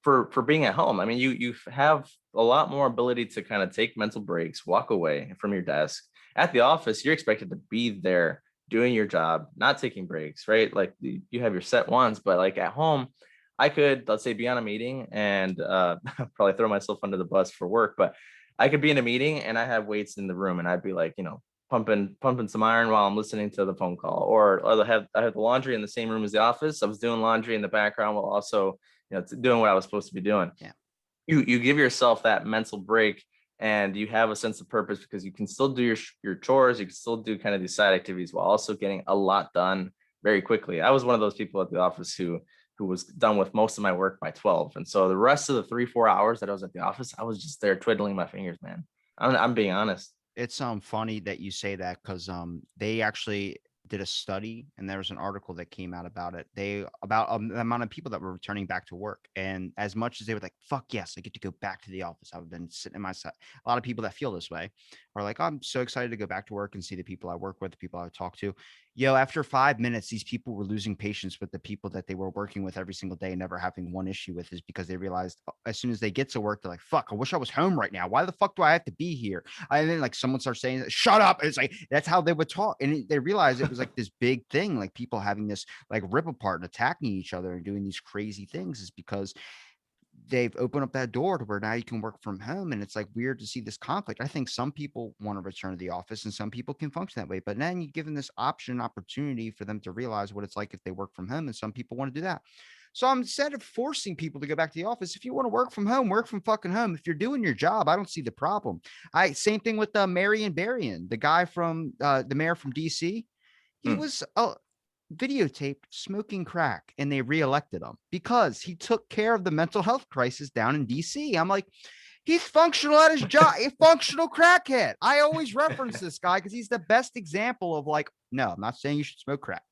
for being at home. I mean, you have a lot more ability to kind of take mental breaks, walk away from your desk. At the office, you're expected to be there doing your job, not taking breaks, right? Like you have your set ones, but like at home, I could, let's say, be on a meeting and probably throw myself under the bus for work, but I could be in a meeting and I have weights in the room and I'd be like, pumping some iron while I'm listening to the phone call, or I have the laundry in the same room as the office. I was doing laundry in the background while also doing what I was supposed to be doing. Yeah. You give yourself that mental break, and you have a sense of purpose because you can still do your chores, you can still do kind of these side activities while also getting a lot done very quickly. I was one of those people at the office who was done with most of my work by 12, and so the rest of the 3, 4 hours that I was at the office, I was just there twiddling my fingers, man. I'm being honest. It's funny that you say that because they actually did a study and there was an article that came out about it. They about the amount of people that were returning back to work, and as much as they were like, "Fuck yes, I get to go back to the office." I've been sitting in my side. A lot of people that feel this way are like, "I'm so excited to go back to work and see the people I work with, the people I talk to." Yo, after 5 minutes, these people were losing patience with the people that they were working with every single day, never having one issue with, is because they realized as soon as they get to work, they're like, "Fuck, I wish I was home right now. Why the fuck do I have to be here?" And then like someone starts saying, "Shut up!" And it's like that's how they would talk, and they realized it was like this big thing, like people having this like rip apart and attacking each other and doing these crazy things, is because they've opened up that door to where now you can work from home, and it's like weird to see this conflict. I think some people want to return to the office and some people can function that way, but then you give them this opportunity for them to realize what it's like if they work from home, and some people want to do that. So instead of forcing people to go back to the office, if you want to work from home, work from fucking home. If you're doing your job, I don't see the problem. I same thing with Marion Barrian, the guy from the mayor from DC. He Hmm. was videotaped smoking crack, and they reelected him because he took care of the mental health crisis down in DC. I'm like, he's functional at his job, a functional crackhead. I always reference this guy because he's the best example of like, no, I'm not saying you should smoke crack.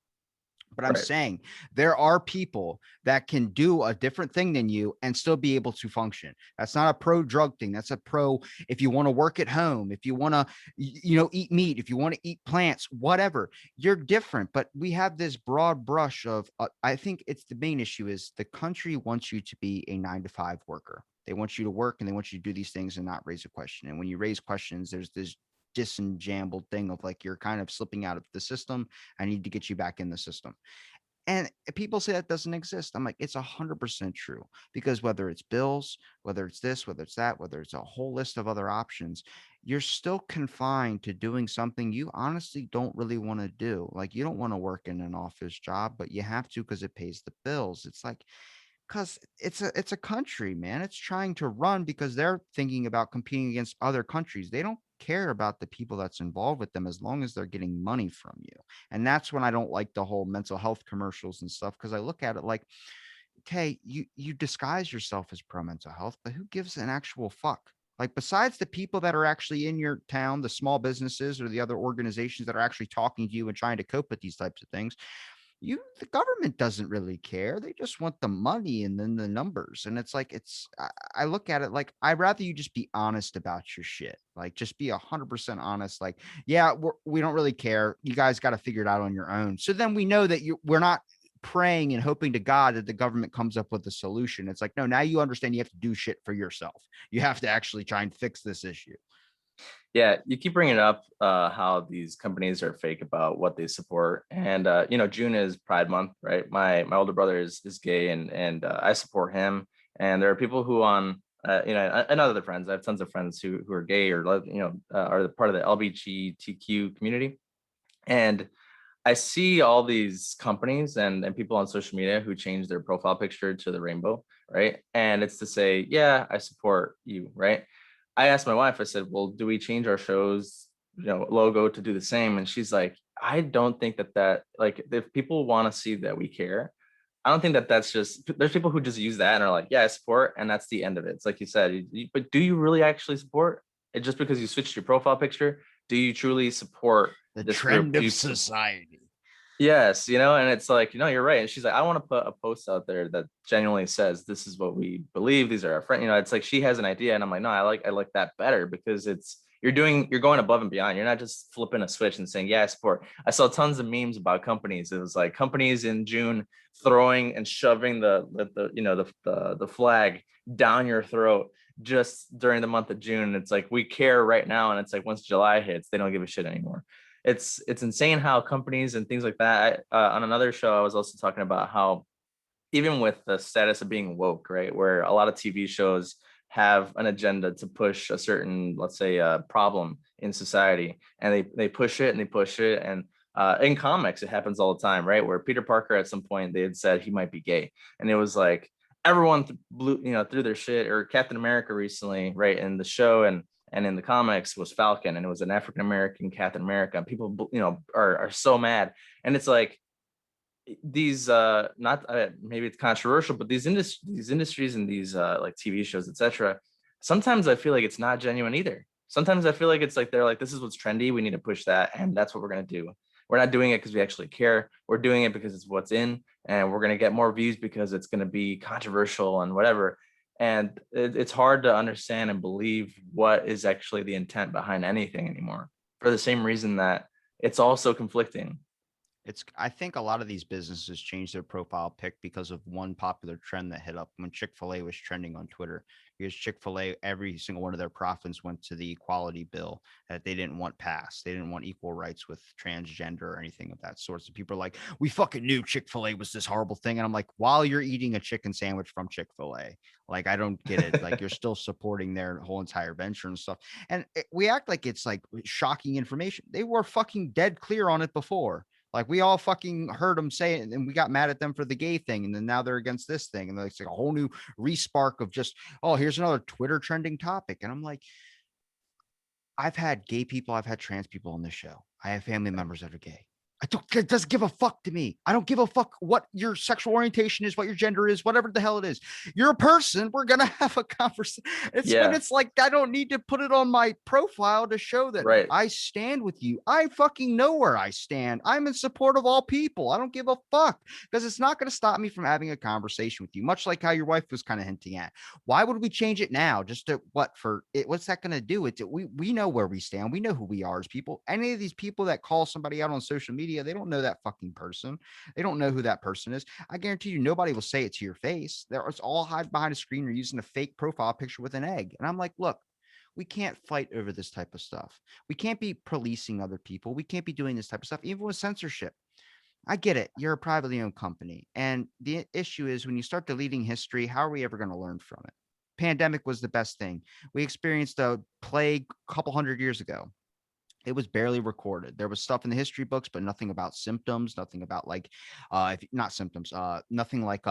But I'm Right. saying there are people that can do a different thing than you and still be able to function. That's not a pro drug thing. That's a pro if you want to work at home, if you want to, eat meat, if you want to eat plants, whatever. You're different. But we have this broad brush of, I think it's the main issue is the country wants you to be a 9 to 5 worker. They want you to work and they want you to do these things and not raise a question. And when you raise questions, there's this disenjambled thing of like you're kind of slipping out of the system. I need to get you back in the system. And people say that doesn't exist. I'm like, it's 100% true, because whether it's bills, whether it's this, whether it's that, whether it's a whole list of other options, you're still confined to doing something you honestly don't really want to do. Like, you don't want to work in an office job, but you have to because it pays the bills. It's like, because it's a country, man. It's trying to run because they're thinking about competing against other countries. They don't care about the people that's involved with them as long as they're getting money from you. And that's when I don't like the whole mental health commercials and stuff, because I look at it like, okay, you disguise yourself as pro mental health, but who gives an actual fuck? Like, besides the people that are actually in your town, the small businesses or the other organizations that are actually talking to you and trying to cope with these types of things, the government doesn't really care. They just want the money and then the numbers. And it's like, I look at it like, I'd rather you just be honest about your shit. Like, just be 100% honest. Like, yeah, we don't really care. You guys got to figure it out on your own. So then we know that we're not praying and hoping to God that the government comes up with a solution. It's like, no, now you understand you have to do shit for yourself. You have to actually try and fix this issue. Yeah, you keep bringing up how these companies are fake about what they support, and June is Pride Month, right? My older brother is gay, and I support him. And there are people who and other friends. I have tons of friends who are gay or are part of the LGBTQ community, and I see all these companies and people on social media who change their profile picture to the rainbow, right? And it's to say, yeah, I support you, right? I asked my wife, I said, well, do we change our show's, logo to do the same? And she's like, I don't think that like, if people want to see that we care, I don't think that that's just, there's people who just use that and are like, yeah, I support. And that's the end of it. It's like you said, but do you really actually support it just because you switched your profile picture? Do you truly support The this group? trend of society. Yes, and it's like, you're right. And she's like, I want to put a post out there that genuinely says this is what we believe. These are our friends. It's like she has an idea, and I'm like, no, I like that better because you're going above and beyond. You're not just flipping a switch and saying, yeah, I support. I saw tons of memes about companies. It was like companies in June throwing and shoving the flag down your throat just during the month of June. It's like, we care right now, and it's like once July hits, they don't give a shit anymore. It's insane how companies and things like that. On another show, I was also talking about how even with the status of being woke, right, where a lot of TV shows have an agenda to push a certain, let's say, problem in society, and they push it and they push it. And in comics, it happens all the time, right, where Peter Parker at some point they had said he might be gay, and it was like everyone threw their shit. Or Captain America recently, right, in the show and in the comics was Falcon, and it was an African American Captain America. People, are so mad, and it's like these not maybe it's controversial, but these industries and these like TV shows, etc. Sometimes I feel like it's not genuine either. Sometimes I feel like it's like they're like, this is what's trendy, we need to push that, and that's what we're gonna do. We're not doing it because we actually care. We're doing it because it's what's in, and we're gonna get more views because it's gonna be controversial and whatever. And it's hard to understand and believe what is actually the intent behind anything anymore, for the same reason that it's also conflicting. I think a lot of these businesses change their profile pic because of one popular trend that hit up when Chick-fil-A was trending on Twitter. Because Chick-fil-A, every single one of their profits went to the equality bill that they didn't want passed. They didn't want equal rights with transgender or anything of that sort. So people are like, we fucking knew Chick-fil-A was this horrible thing. And I'm like, while you're eating a chicken sandwich from Chick-fil-A, like, I don't get it. Like, you're still supporting their whole entire venture and stuff. And we act like it's like shocking information. They were fucking dead clear on it before. Like, we all fucking heard them say it, and we got mad at them for the gay thing, and then now they're against this thing, and it's like a whole new respark of just, oh, here's another Twitter trending topic. And I'm like, I've had gay people, I've had trans people on this show. I have family members that are gay. It doesn't give a fuck to me. I don't give a fuck what your sexual orientation is, what your gender is, whatever the hell it is. You're a person. We're going to have a conversation. It's when Yeah, it's like, I don't need to put it on my profile to show that right. I stand with you. I fucking know where I stand. I'm in support of all people. I don't give a fuck, because it's not going to stop me from having a conversation with you, much like how your wife was kind of hinting at. Why would we change it now? Just to what for it? What's that going to do? We know where we stand. We know who we are as people. Any of these people that call somebody out on social media, they don't know that fucking person. They don't know who that person is. I guarantee you, nobody will say it to your face. It's all hide behind a screen or using a fake profile picture with an egg. And I'm like, look, We can't fight over this type of stuff. We can't be policing other people. We can't be doing this type of stuff, even with censorship. I get it. You're a privately owned company. And the issue is when you start deleting history, how are we ever going to learn from it? Pandemic was the best thing. We experienced a plague a couple hundred years ago. It was barely recorded. There was stuff in the history books, but nothing about symptoms, nothing about like, if, not symptoms, nothing like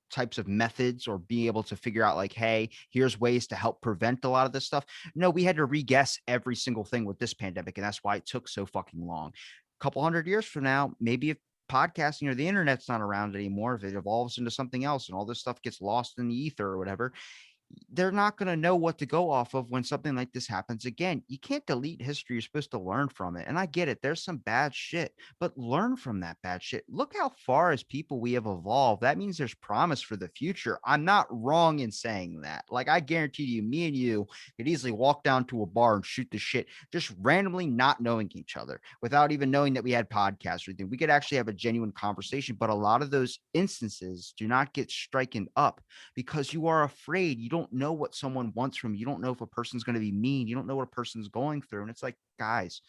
types of methods or be able to figure out like, hey, here's ways to help prevent a lot of this stuff. No, we had to re-guess every single thing with this pandemic, and that's why it took so fucking long. A couple hundred years from now, maybe if podcasting or the internet's not around anymore, if it evolves into something else and all this stuff gets lost in the ether or whatever, they're not going to know what to go off of when something like this happens again. You can't delete history. You're supposed to learn from it. And I get it. There's some bad shit, but learn from that bad shit. Look how far as people we have evolved. That means there's promise for the future. I'm not wrong in saying that. Like, I guarantee you, me and you could easily walk down to a bar and shoot the shit, just randomly not knowing each other without even knowing that we had podcasts or anything. We could actually have a genuine conversation, but a lot of those instances do not get striken up because you are afraid. You don't know what someone wants from you. You don't know if a person's going to be mean. You don't know what a person's going through. And it's like, guys,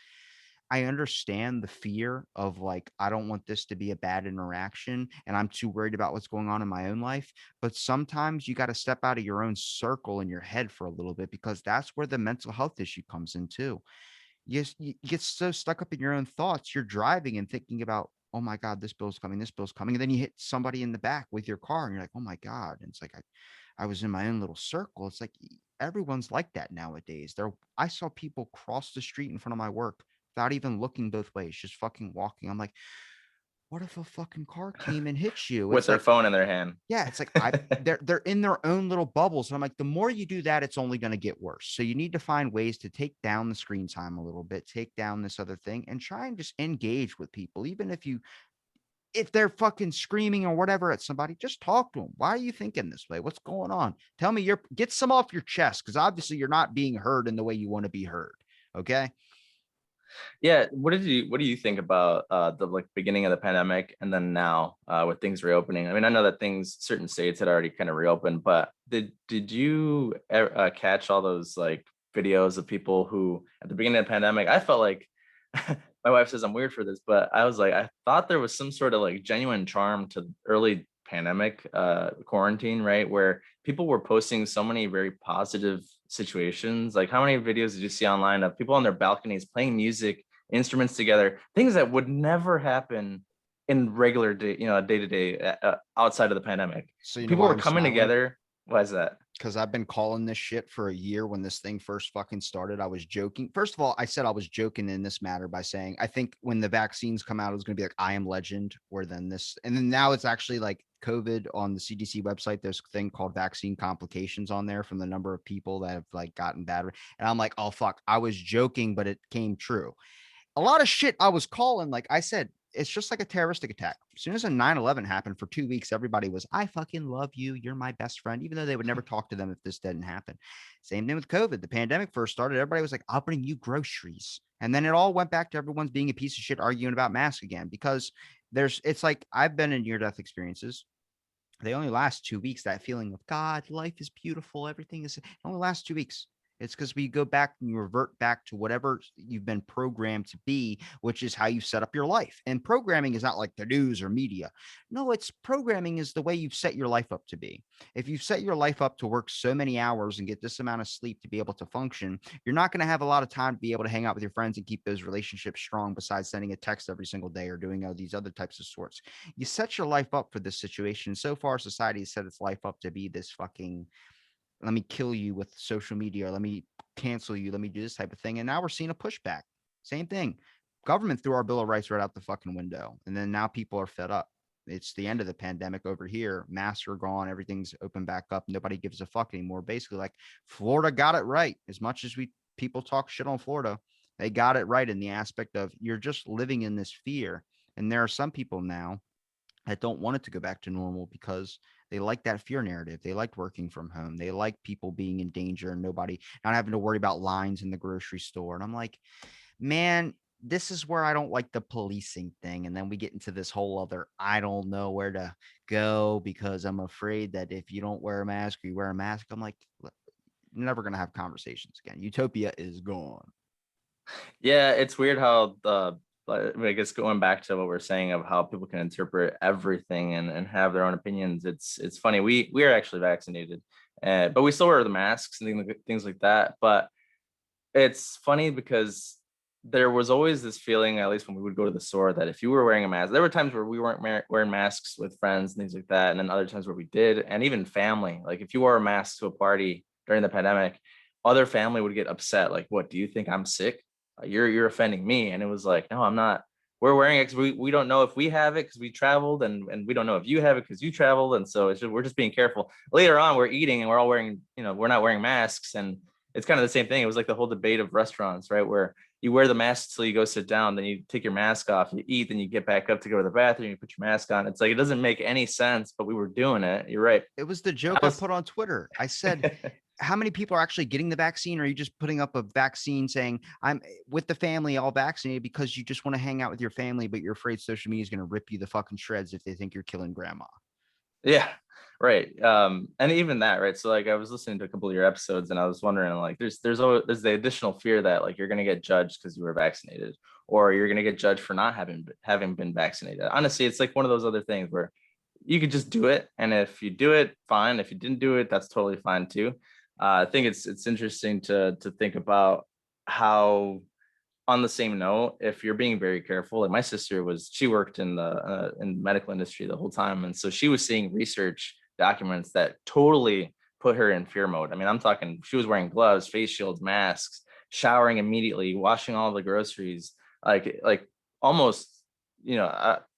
I understand the fear of like, I don't want this to be a bad interaction and I'm too worried about what's going on in my own life. But sometimes you got to step out of your own circle in your head for a little bit because that's where the mental health issue comes in too. You get so stuck up in your own thoughts. You're driving and thinking about, oh my God, this bill's coming. And then you hit somebody in the back with your car and you're like, oh my God. And it's like, I was in my own little circle. It's like everyone's like that nowadays. I saw people cross the street in front of my work without even looking both ways, just fucking walking. I'm like, what if a fucking car came and hit you? With It's their like, phone in their hand. yeah, it's like they're in their own little bubbles. And I'm like, the more you do that, it's only going to get worse. So you need to find ways to take down the screen time a little bit, take down this other thing, and try and just engage with people. Even if they're fucking screaming or whatever at somebody, just talk to them. Why are you thinking this way? What's going on? Tell me get some off your chest because obviously you're not being heard in the way you want to be heard. Okay. Yeah, what do you think about the like beginning of the pandemic and then now with things reopening? I mean, I know that things certain states had already kind of reopened, but did you catch all those like videos of people who at the beginning of the pandemic, I felt like my wife says I'm weird for this, but I was like, I thought there was some sort of like genuine charm to early pandemic quarantine, right? Where people were posting so many very positive situations. Like how many videos did you see online of people on their balconies playing music, instruments together, things that would never happen in regular day, day to day outside of the pandemic. So you know People why were I'm coming smiling? together. Why is that? Because I've been calling this shit for a year when this thing first fucking started. I was joking. First of all, I said I was joking in this matter by saying I think when the vaccines come out, it's going to be like I am legend or then this. And then now it's actually like COVID on the CDC website. There's a thing called vaccine complications on there from the number of people that have like gotten bad. And I'm like, oh, fuck. I was joking, but it came true. A lot of shit I was calling, like I said, it's just like a terroristic attack. As soon as a 9/11 happened for 2 weeks, everybody was, I fucking love you. You're my best friend, even though they would never talk to them if this didn't happen. Same thing with COVID. The pandemic first started. Everybody was like, I'll bring you groceries. And then it all went back to everyone's being a piece of shit arguing about masks again because it's like I've been in near death experiences. They only last 2 weeks. That feeling of God, life is beautiful. Everything is, it only lasts 2 weeks. It's because we go back and you revert back to whatever you've been programmed to be, which is how you set up your life. And programming is not like the news or media. No, it's programming is the way you've set your life up to be. If you've set your life up to work so many hours and get this amount of sleep to be able to function, you're not going to have a lot of time to be able to hang out with your friends and keep those relationships strong besides sending a text every single day or doing all these other types of sorts. You set your life up for this situation. So far, society has set its life up to be this fucking let me kill you with social media, or let me cancel you, let me do this type of thing. And now we're seeing a pushback. Same thing. Government threw our Bill of Rights right out the fucking window. And then now people are fed up. It's the end of the pandemic over here. Masks are gone. Everything's open back up. Nobody gives a fuck anymore. Basically, like Florida got it right. As much as we people talk shit on Florida, they got it right in the aspect of you're just living in this fear. And there are some people now that don't want it to go back to normal because they like that fear narrative. They like working from home. They like people being in danger and nobody not having to worry about lines in the grocery store. And I'm like, man, this is where I don't like the policing thing. And then we get into this whole other, I don't know where to go because I'm afraid that if you don't wear a mask or you wear a mask, I'm like, never going to have conversations again. Utopia is gone. Yeah, it's weird how I guess going back to what we're saying of how people can interpret everything and have their own opinions. It's funny. We are actually vaccinated, but we still wear the masks and things like that. But it's funny because there was always this feeling, at least when we would go to the store, that if you were wearing a mask, there were times where we weren't wearing masks with friends and things like that, and then other times where we did, and even family. Like if you wore a mask to a party during the pandemic, other family would get upset. Like, what do you think I'm sick? You're offending me. And it was like, no, I'm not. We're wearing it because we don't know if we have it because we traveled, and we don't know if you have it because you traveled, and so we're just being careful. Later on, we're eating and we're all wearing, we're not wearing masks, and it's kind of the same thing. It was like the whole debate of restaurants, right? Where you wear the mask till you go sit down, then you take your mask off, you eat, then you get back up to go to the bathroom, you put your mask on. It's like, it doesn't make any sense, but we were doing it. You're right. It was the joke I put on Twitter. I said, how many people are actually getting the vaccine? Or are you just putting up a vaccine saying I'm with the family all vaccinated because you just want to hang out with your family, but you're afraid social media is going to rip you the fucking shreds if they think you're killing grandma? Yeah, right. And even that, right? So like I was listening to a couple of your episodes and I was wondering, like, there's the additional fear that like you're gonna get judged because you were vaccinated, or you're gonna get judged for not having been vaccinated. Honestly, it's like one of those other things where you could just do it, and if you do it, fine. If you didn't do it, that's totally fine too. I think it's interesting to think about how, on the same note, if you're being very careful, like my sister she worked in the medical industry the whole time, and so she was seeing research documents that totally put her in fear mode. I mean, I'm talking, she was wearing gloves, face shields, masks, showering immediately, washing all the groceries, like almost,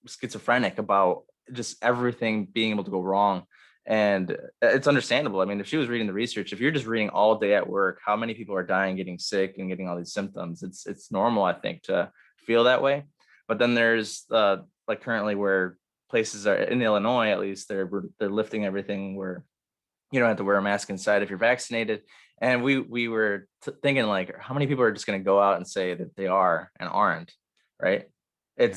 schizophrenic about just everything being able to go wrong. And it's understandable. I mean, if she was reading the research, if you're just reading all day at work, how many people are dying, getting sick, and getting all these symptoms, it's normal, I think, to feel that way. But then there's like currently where places are in Illinois, at least they're lifting everything where you don't have to wear a mask inside if you're vaccinated. And we were thinking, like, how many people are just going to go out and say that they are and aren't, right? Yeah.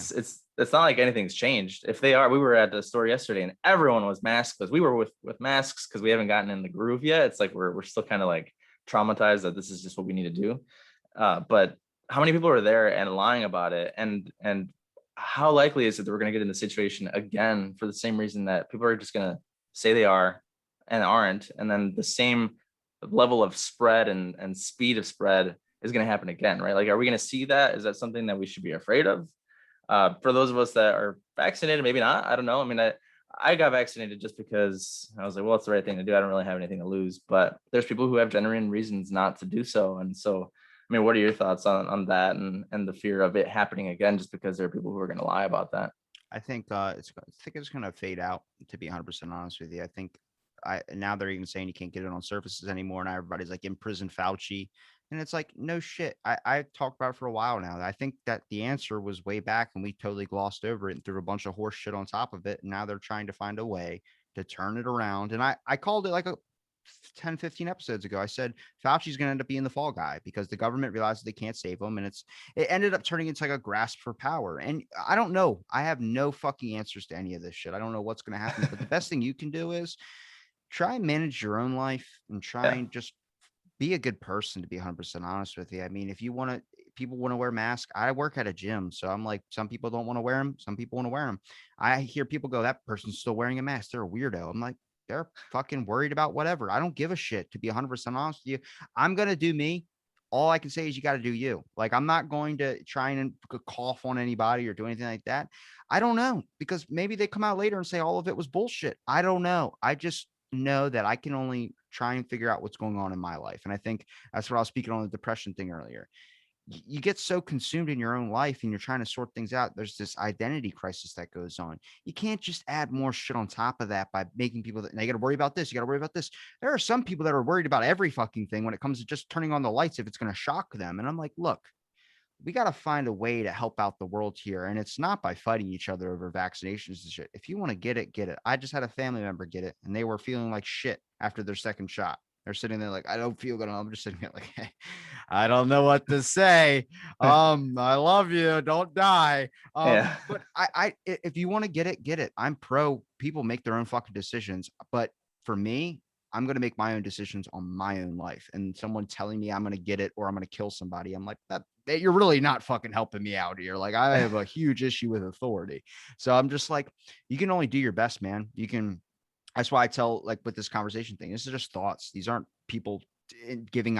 It's not like anything's changed. If they are, we were at the store yesterday and everyone was maskless. We were with masks because we haven't gotten in the groove yet. It's like we're still kind of like traumatized that this is just what we need to do. But how many people are there and lying about it? And how likely is it that we're going to get in the situation again for the same reason that people are just going to say they are and aren't, and then the same level of spread and speed of spread is going to happen again, right? Like, are we going to see that? Is that something that we should be afraid of? For those of us that are vaccinated, maybe not. I don't know. I mean, I got vaccinated just because I was like, well, it's the right thing to do. I don't really have anything to lose. But there's people who have genuine reasons not to do so. And so, I mean, what are your thoughts on that and the fear of it happening again, just because there are people who are going to lie about that? I think it's going to fade out, to be 100% honest with you. I think now they're even saying you can't get it on surfaces anymore. Now everybody's like in prison Fauci. And it's like, no shit. I talked about it for a while now. I think that the answer was way back and we totally glossed over it and threw a bunch of horse shit on top of it. And now they're trying to find a way to turn it around. And I called it like a 10, 15 episodes ago. I said Fauci's going to end up being the fall guy because the government realizes they can't save him. And it ended up turning into like a grasp for power. And I don't know. I have no fucking answers to any of this shit. I don't know what's going to happen. But the best thing you can do is try and manage your own life and try Yeah. and just be a good person, to be 100% honest with you. I mean, if you want to, people want to wear masks. I work at a gym. So I'm like, some people don't want to wear them. Some people want to wear them. I hear people go, that person's still wearing a mask. They're a weirdo. I'm like, they're fucking worried about whatever. I don't give a shit, to be 100% honest with you. I'm going to do me. All I can say is you got to do you. Like, I'm not going to try and cough on anybody or do anything like that. I don't know, because maybe they come out later and say all of it was bullshit. I don't know. I just know that I can only try and figure out what's going on in my life. And I think that's what I was speaking on the depression thing earlier. You get so consumed in your own life and you're trying to sort things out. There's this identity crisis that goes on. You can't just add more shit on top of that by making people that they got to worry about this. You got to worry about this. There are some people that are worried about every fucking thing when it comes to just turning on the lights if it's going to shock them. And I'm like, look, we got to find a way to help out the world here. And it's not by fighting each other over vaccinations and shit. If you want to get it, get it. I just had a family member get it and they were feeling like shit after their second shot. They're sitting there like, I don't feel good. I'm just sitting there like, hey, I don't know what to say. I love you. Don't die. Yeah. But if you want to get it, get it. I'm pro people make their own fucking decisions. But for me, I'm going to make my own decisions on my own life. And someone telling me I'm going to get it or I'm going to kill somebody, I'm like, that you're really not fucking helping me out here. Like, I have a huge issue with authority. So I'm just like, you can only do your best, man. You can, that's why I tell, like, with this conversation thing, this is just thoughts. These aren't people giving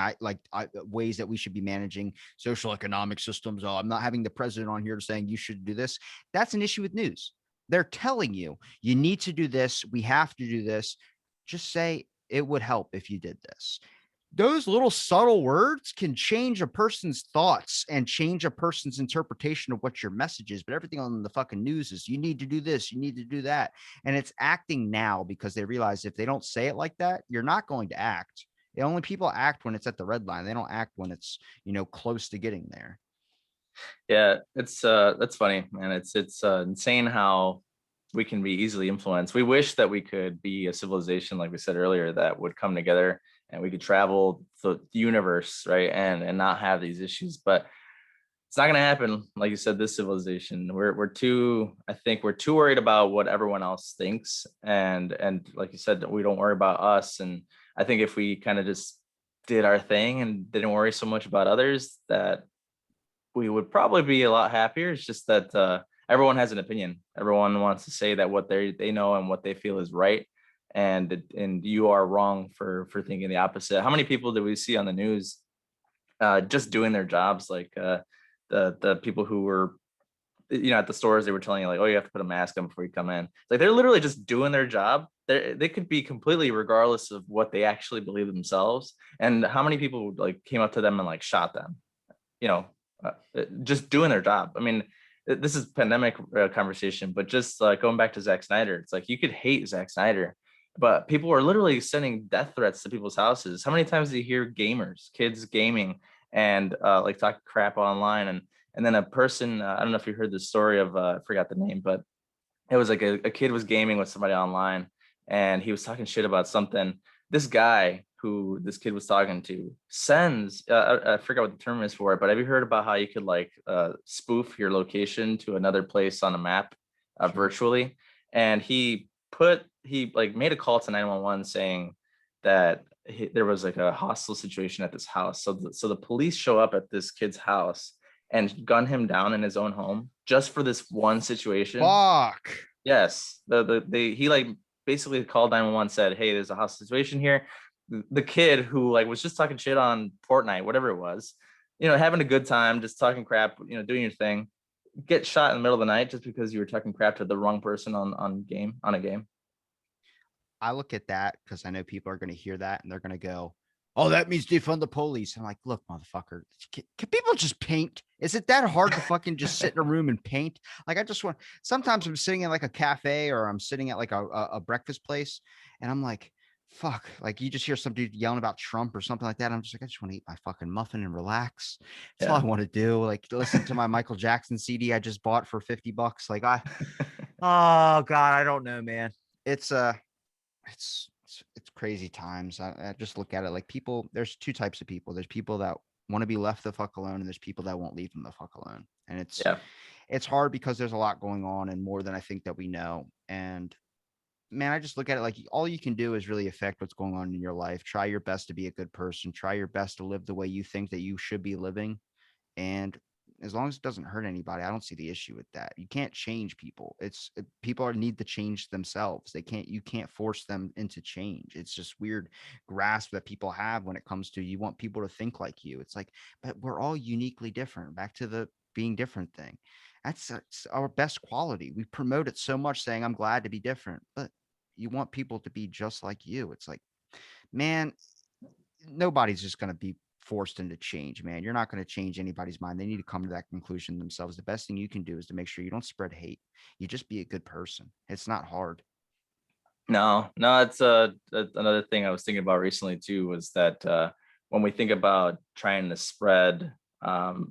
ways that we should be managing social economic systems. Oh, I'm not having the president on here saying you should do this. That's an issue with news. They're telling you, you need to do this. We have to do this. Just say it would help if you did this. Those little subtle words can change a person's thoughts and change a person's interpretation of what your message is. But everything on the fucking news is you need to do this, you need to do that. And it's acting now because they realize if they don't say it like that, you're not going to act. The only people act when it's at the red line. They don't act when it's, close to getting there. Yeah, it's that's funny, man. It's insane how we can be easily influenced. We wish that we could be a civilization, like we said earlier, that would come together and we could travel the universe, right? And not have these issues. But it's not going to happen. Like you said, this civilization, we're too, I think we're too worried about what everyone else thinks. And like you said, we don't worry about us. And I think if we kind of just did our thing and didn't worry so much about others, that we would probably be a lot happier. It's just that everyone has an opinion. Everyone wants to say that what they know and what they feel is right. And you are wrong for thinking the opposite. How many people do we see on the news just doing their jobs? Like the people who were, at the stores, they were telling you like, oh, you have to put a mask on before you come in. Like they're literally just doing their job. They could be completely regardless of what they actually believe themselves. And how many people like came up to them and like shot them, you know, just doing their job. I mean, this is pandemic conversation, but just going back to Zack Snyder, it's like you could hate Zack Snyder, but people are literally sending death threats to people's houses. How many times do you hear gamers, kids gaming and like talk crap online? And then a person, I don't know if you heard the story of, I forgot the name, but it was like a kid was gaming with somebody online and he was talking shit about something. This guy who this kid was talking to sends, I forgot what the term is for it, but have you heard about how you could like spoof your location to another place on a map Sure. virtually? And he like made a call to 911 saying that there was like a hostile situation at this house. So the police show up at this kid's house and gun him down in his own home just for this one situation. Fuck. Yes, he like basically called 911, said, "Hey, there's a hostile situation here." The kid who like was just talking shit on Fortnite, whatever it was, having a good time, just talking crap, doing your thing, get shot in the middle of the night just because you were talking crap to the wrong person on a game. I look at that because I know people are going to hear that and they're going to go, oh, that means defund the police. I'm like, look, motherfucker, can people just paint? Is it that hard to fucking just sit in a room and paint? Like, I just want, sometimes I'm sitting in like a cafe or I'm sitting at like a breakfast place and I'm like, fuck, like you just hear some dude yelling about Trump or something like that. I'm just like, I just want to eat my fucking muffin and relax. That's all I want to do. Like listen to my Michael Jackson CD I just bought for $50. Like oh God, I don't know, man. It's it's crazy times. I just look at it like people, there's two types of people. There's people that want to be left the fuck alone, and there's people that won't leave them the fuck alone. And Yeah. it's hard because there's a lot going on and more than I think that we know. And man, I just look at it like all you can do is really affect what's going on in your life. Try your best to be a good person. Try your best to live the way you think that you should be living. And as long as it doesn't hurt anybody, I don't see the issue with that. You can't change people. People need to change themselves. You can't force them into change. It's just weird grasp that people have when it comes to you want people to think like you. It's like, but we're all uniquely different. Back to the being different thing. That's our best quality. We promote it so much saying, I'm glad to be different, but you want people to be just like you. It's like, man, nobody's just going to be forced into change, man. You're not going to change anybody's mind. They need to come to that conclusion themselves. The best thing you can do is to make sure you don't spread hate. You just be a good person. It's not hard. No, it's another thing I was thinking about recently too, was that when we think about trying to spread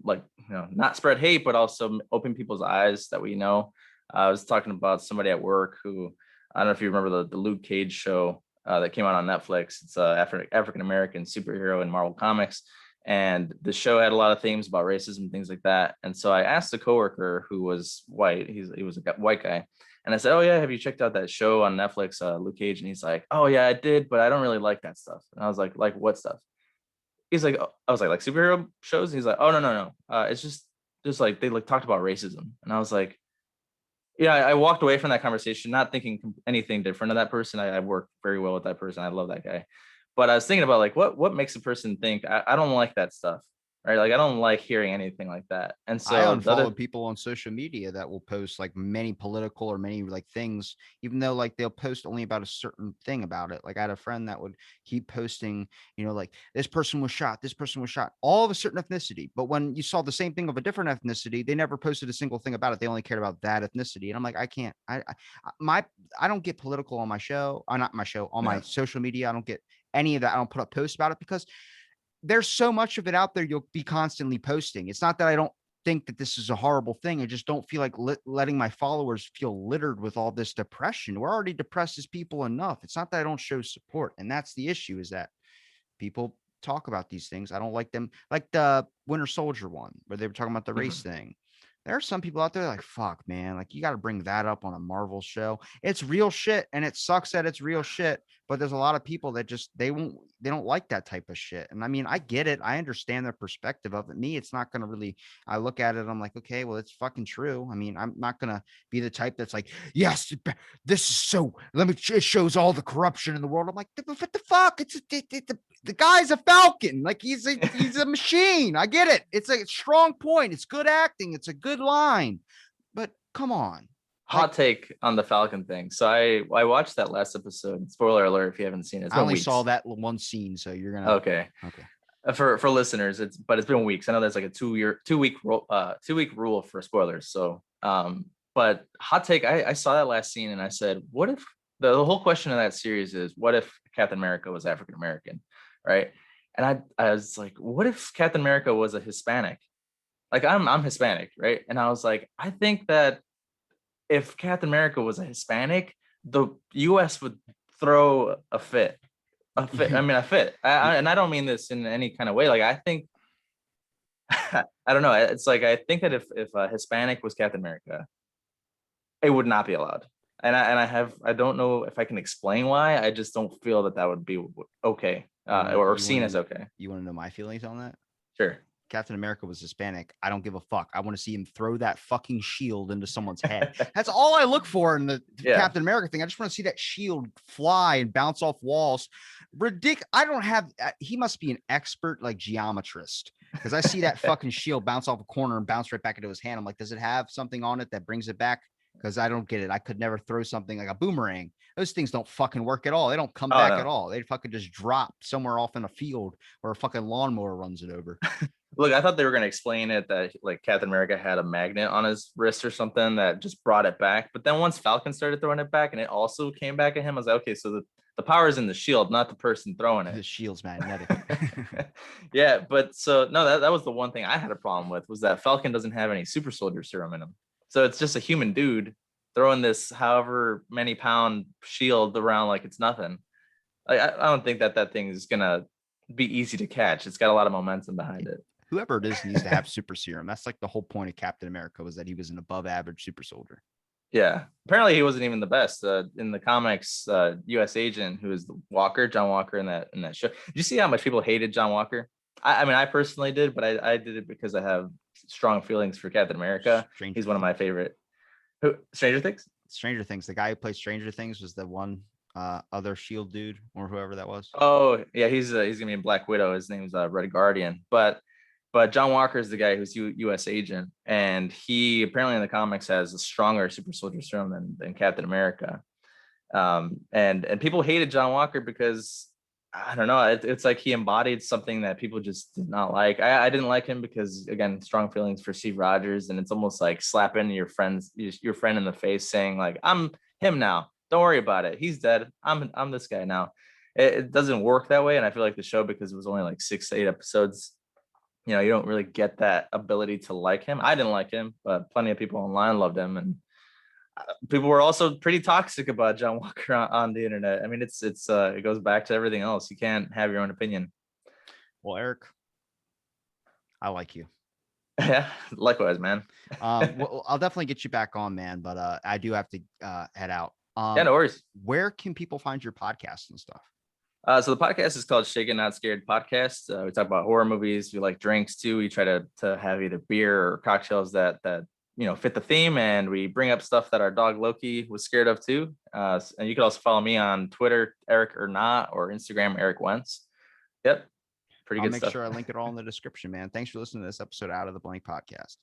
like not spread hate, but also open people's eyes that we know. I was talking about somebody at work who, I don't know if you remember the Luke Cage show that came out on Netflix. It's African American superhero in Marvel Comics, and the show had a lot of themes about racism, things like that. And so I asked a coworker who was white. He was a white guy, And I said, "Oh yeah, have you checked out that show on Netflix, Luke Cage?" And he's like, "Oh yeah, I did, but I don't really like that stuff." And I was like what stuff?" He's like, oh, I was like superhero shows. And he's like, "Oh no. It's just like they like talked about racism." And I was like, yeah, I walked away from that conversation not thinking anything different of that person. I work very well with that person. I love that guy. But I was thinking about like what makes a person think I don't like that stuff, right? Like I don't like hearing anything like that. And I so the other unfollow people on social media that will post like many political or many like things, even though like they'll post only about a certain thing about it. Like I had a friend that would keep posting, like this person was shot, this person was shot, all of a certain ethnicity. But when you saw the same thing of a different ethnicity, they never posted a single thing about it. They only cared about that ethnicity. And I'm like, I can't, I don't get political on my show, not my show, on my yeah. social media. I don't get any of that. I don't put up posts about it because there's so much of it out there you'll be constantly posting. It's not that I don't think that this is a horrible thing. I just don't feel like letting my followers feel littered with all this depression. We're already depressed as people enough. It's not that I don't show support. And that's the issue, is that people talk about these things. I don't like them. Like the Winter Soldier one where they were talking about the race Mhm. thing. There are some people out there like, fuck, man, like you got to bring that up on a Marvel show. It's real shit. And it sucks that it's real shit. But there's a lot of people that just, they don't like that type of shit. And I mean, I get it. I understand their perspective of it. Me, it's not going to really, I look at it, I'm like, okay, well, it's fucking true. I mean, I'm not going to be the type that's like, yes, this is so, it shows all the corruption in the world. I'm like, what the fuck? The guy's a Falcon. Like he's a machine. I get it. It's a strong point. It's good acting. It's a good line. But come on. Like Hot take on the Falcon thing. So I watched that last episode. Spoiler alert if you haven't seen it. It's I been only saw weeks. that one scene, so you're gonna Okay. okay. For listeners, it's been weeks. I know there's like a 2 week rule 2 week rule for spoilers. So but hot take, I saw that last scene and I said, what if the whole question of that series is what if Captain America was African American, right? And I was like, what if Captain America was a Hispanic? Like I'm Hispanic, right? And I was like, I think that if Captain America was a Hispanic, the US would throw a fit. A fit. I mean, a fit. And I don't mean this in any kind of way. Like, I think, I don't know. It's like, I think that if a Hispanic was Captain America, it would not be allowed. I don't know if I can explain why. I just don't feel that that would be okay or seen as okay. You want to know my feelings on that? Sure. Captain America was Hispanic. I don't give a fuck. I want to see him throw that fucking shield into someone's head. That's all I look for in the Yeah. Captain America thing. I just want to see that shield fly and bounce off walls. Ridiculous. I don't have, he must be an expert like geometrist because I see that fucking shield bounce off a corner and bounce right back into his hand. I'm like, does it have something on it that brings it back? Because I don't get it. I could never throw something like a boomerang. Those things don't fucking work at all. They don't come Oh, back no. at all. They fucking just drop somewhere off in a field where a fucking lawnmower runs it over. Look, I thought they were going to explain it that like Captain America had a magnet on his wrist or something that just brought it back. But then once Falcon started throwing it back and it also came back at him, I was like, okay, so the power is in the shield, not the person throwing The it. shield's magnetic. Yeah, but so no, that was the one thing I had a problem with was that Falcon doesn't have any super soldier serum in him. So it's just a human dude throwing this however many pound shield around like it's nothing. I don't think that thing is gonna be easy to catch. It's got a lot of momentum behind it. Whoever it is needs to have super serum. That's like the whole point of Captain America, was that he was an above average super soldier. Yeah, apparently he wasn't even the best in the comics. U.S. agent who was Walker, John Walker in that show. Did you see how much people hated John Walker? I mean, I personally did, but I did it because I have strong feelings for Captain America. He's one of my favorite. Who, Stranger Things? Stranger Things. The guy who played Stranger Things was the one other Shield dude or whoever that was. Oh yeah, he's gonna be in Black Widow. His name's Red Guardian. But John Walker is the guy who's U.S. agent, and he apparently in the comics has a stronger super soldier serum than Captain America. And people hated John Walker because I don't know, it's like he embodied something that people just did not like. I didn't like him because again, strong feelings for Steve Rogers, and it's almost like slapping your friend in the face, saying like, "I'm him now. Don't worry about it. He's dead. I'm this guy now." It doesn't work that way, and I feel like the show, because it was only like 6 to 8 episodes, you don't really get that ability to like him. I didn't like him, but plenty of people online loved him, and people were also pretty toxic about John Walker on the internet. I mean, it goes back to everything else. You can't have your own opinion. Well, Eric, I like you. Yeah, likewise, man. Well, I'll definitely get you back on, man, but I do have to head out. Yeah, no worries. Where can people find your podcast and stuff? So the podcast is called Shaken Not Scared Podcast. We talk about horror movies. We like drinks too. We try to have either beer or cocktails that fit the theme, and we bring up stuff that our dog Loki was scared of too. And you can also follow me on Twitter, Erick or not, or Instagram, Erick Wentz. Yep, pretty I'll good make stuff. sure I link it all in the description, man. Thanks for listening to this episode Out of the Blank podcast.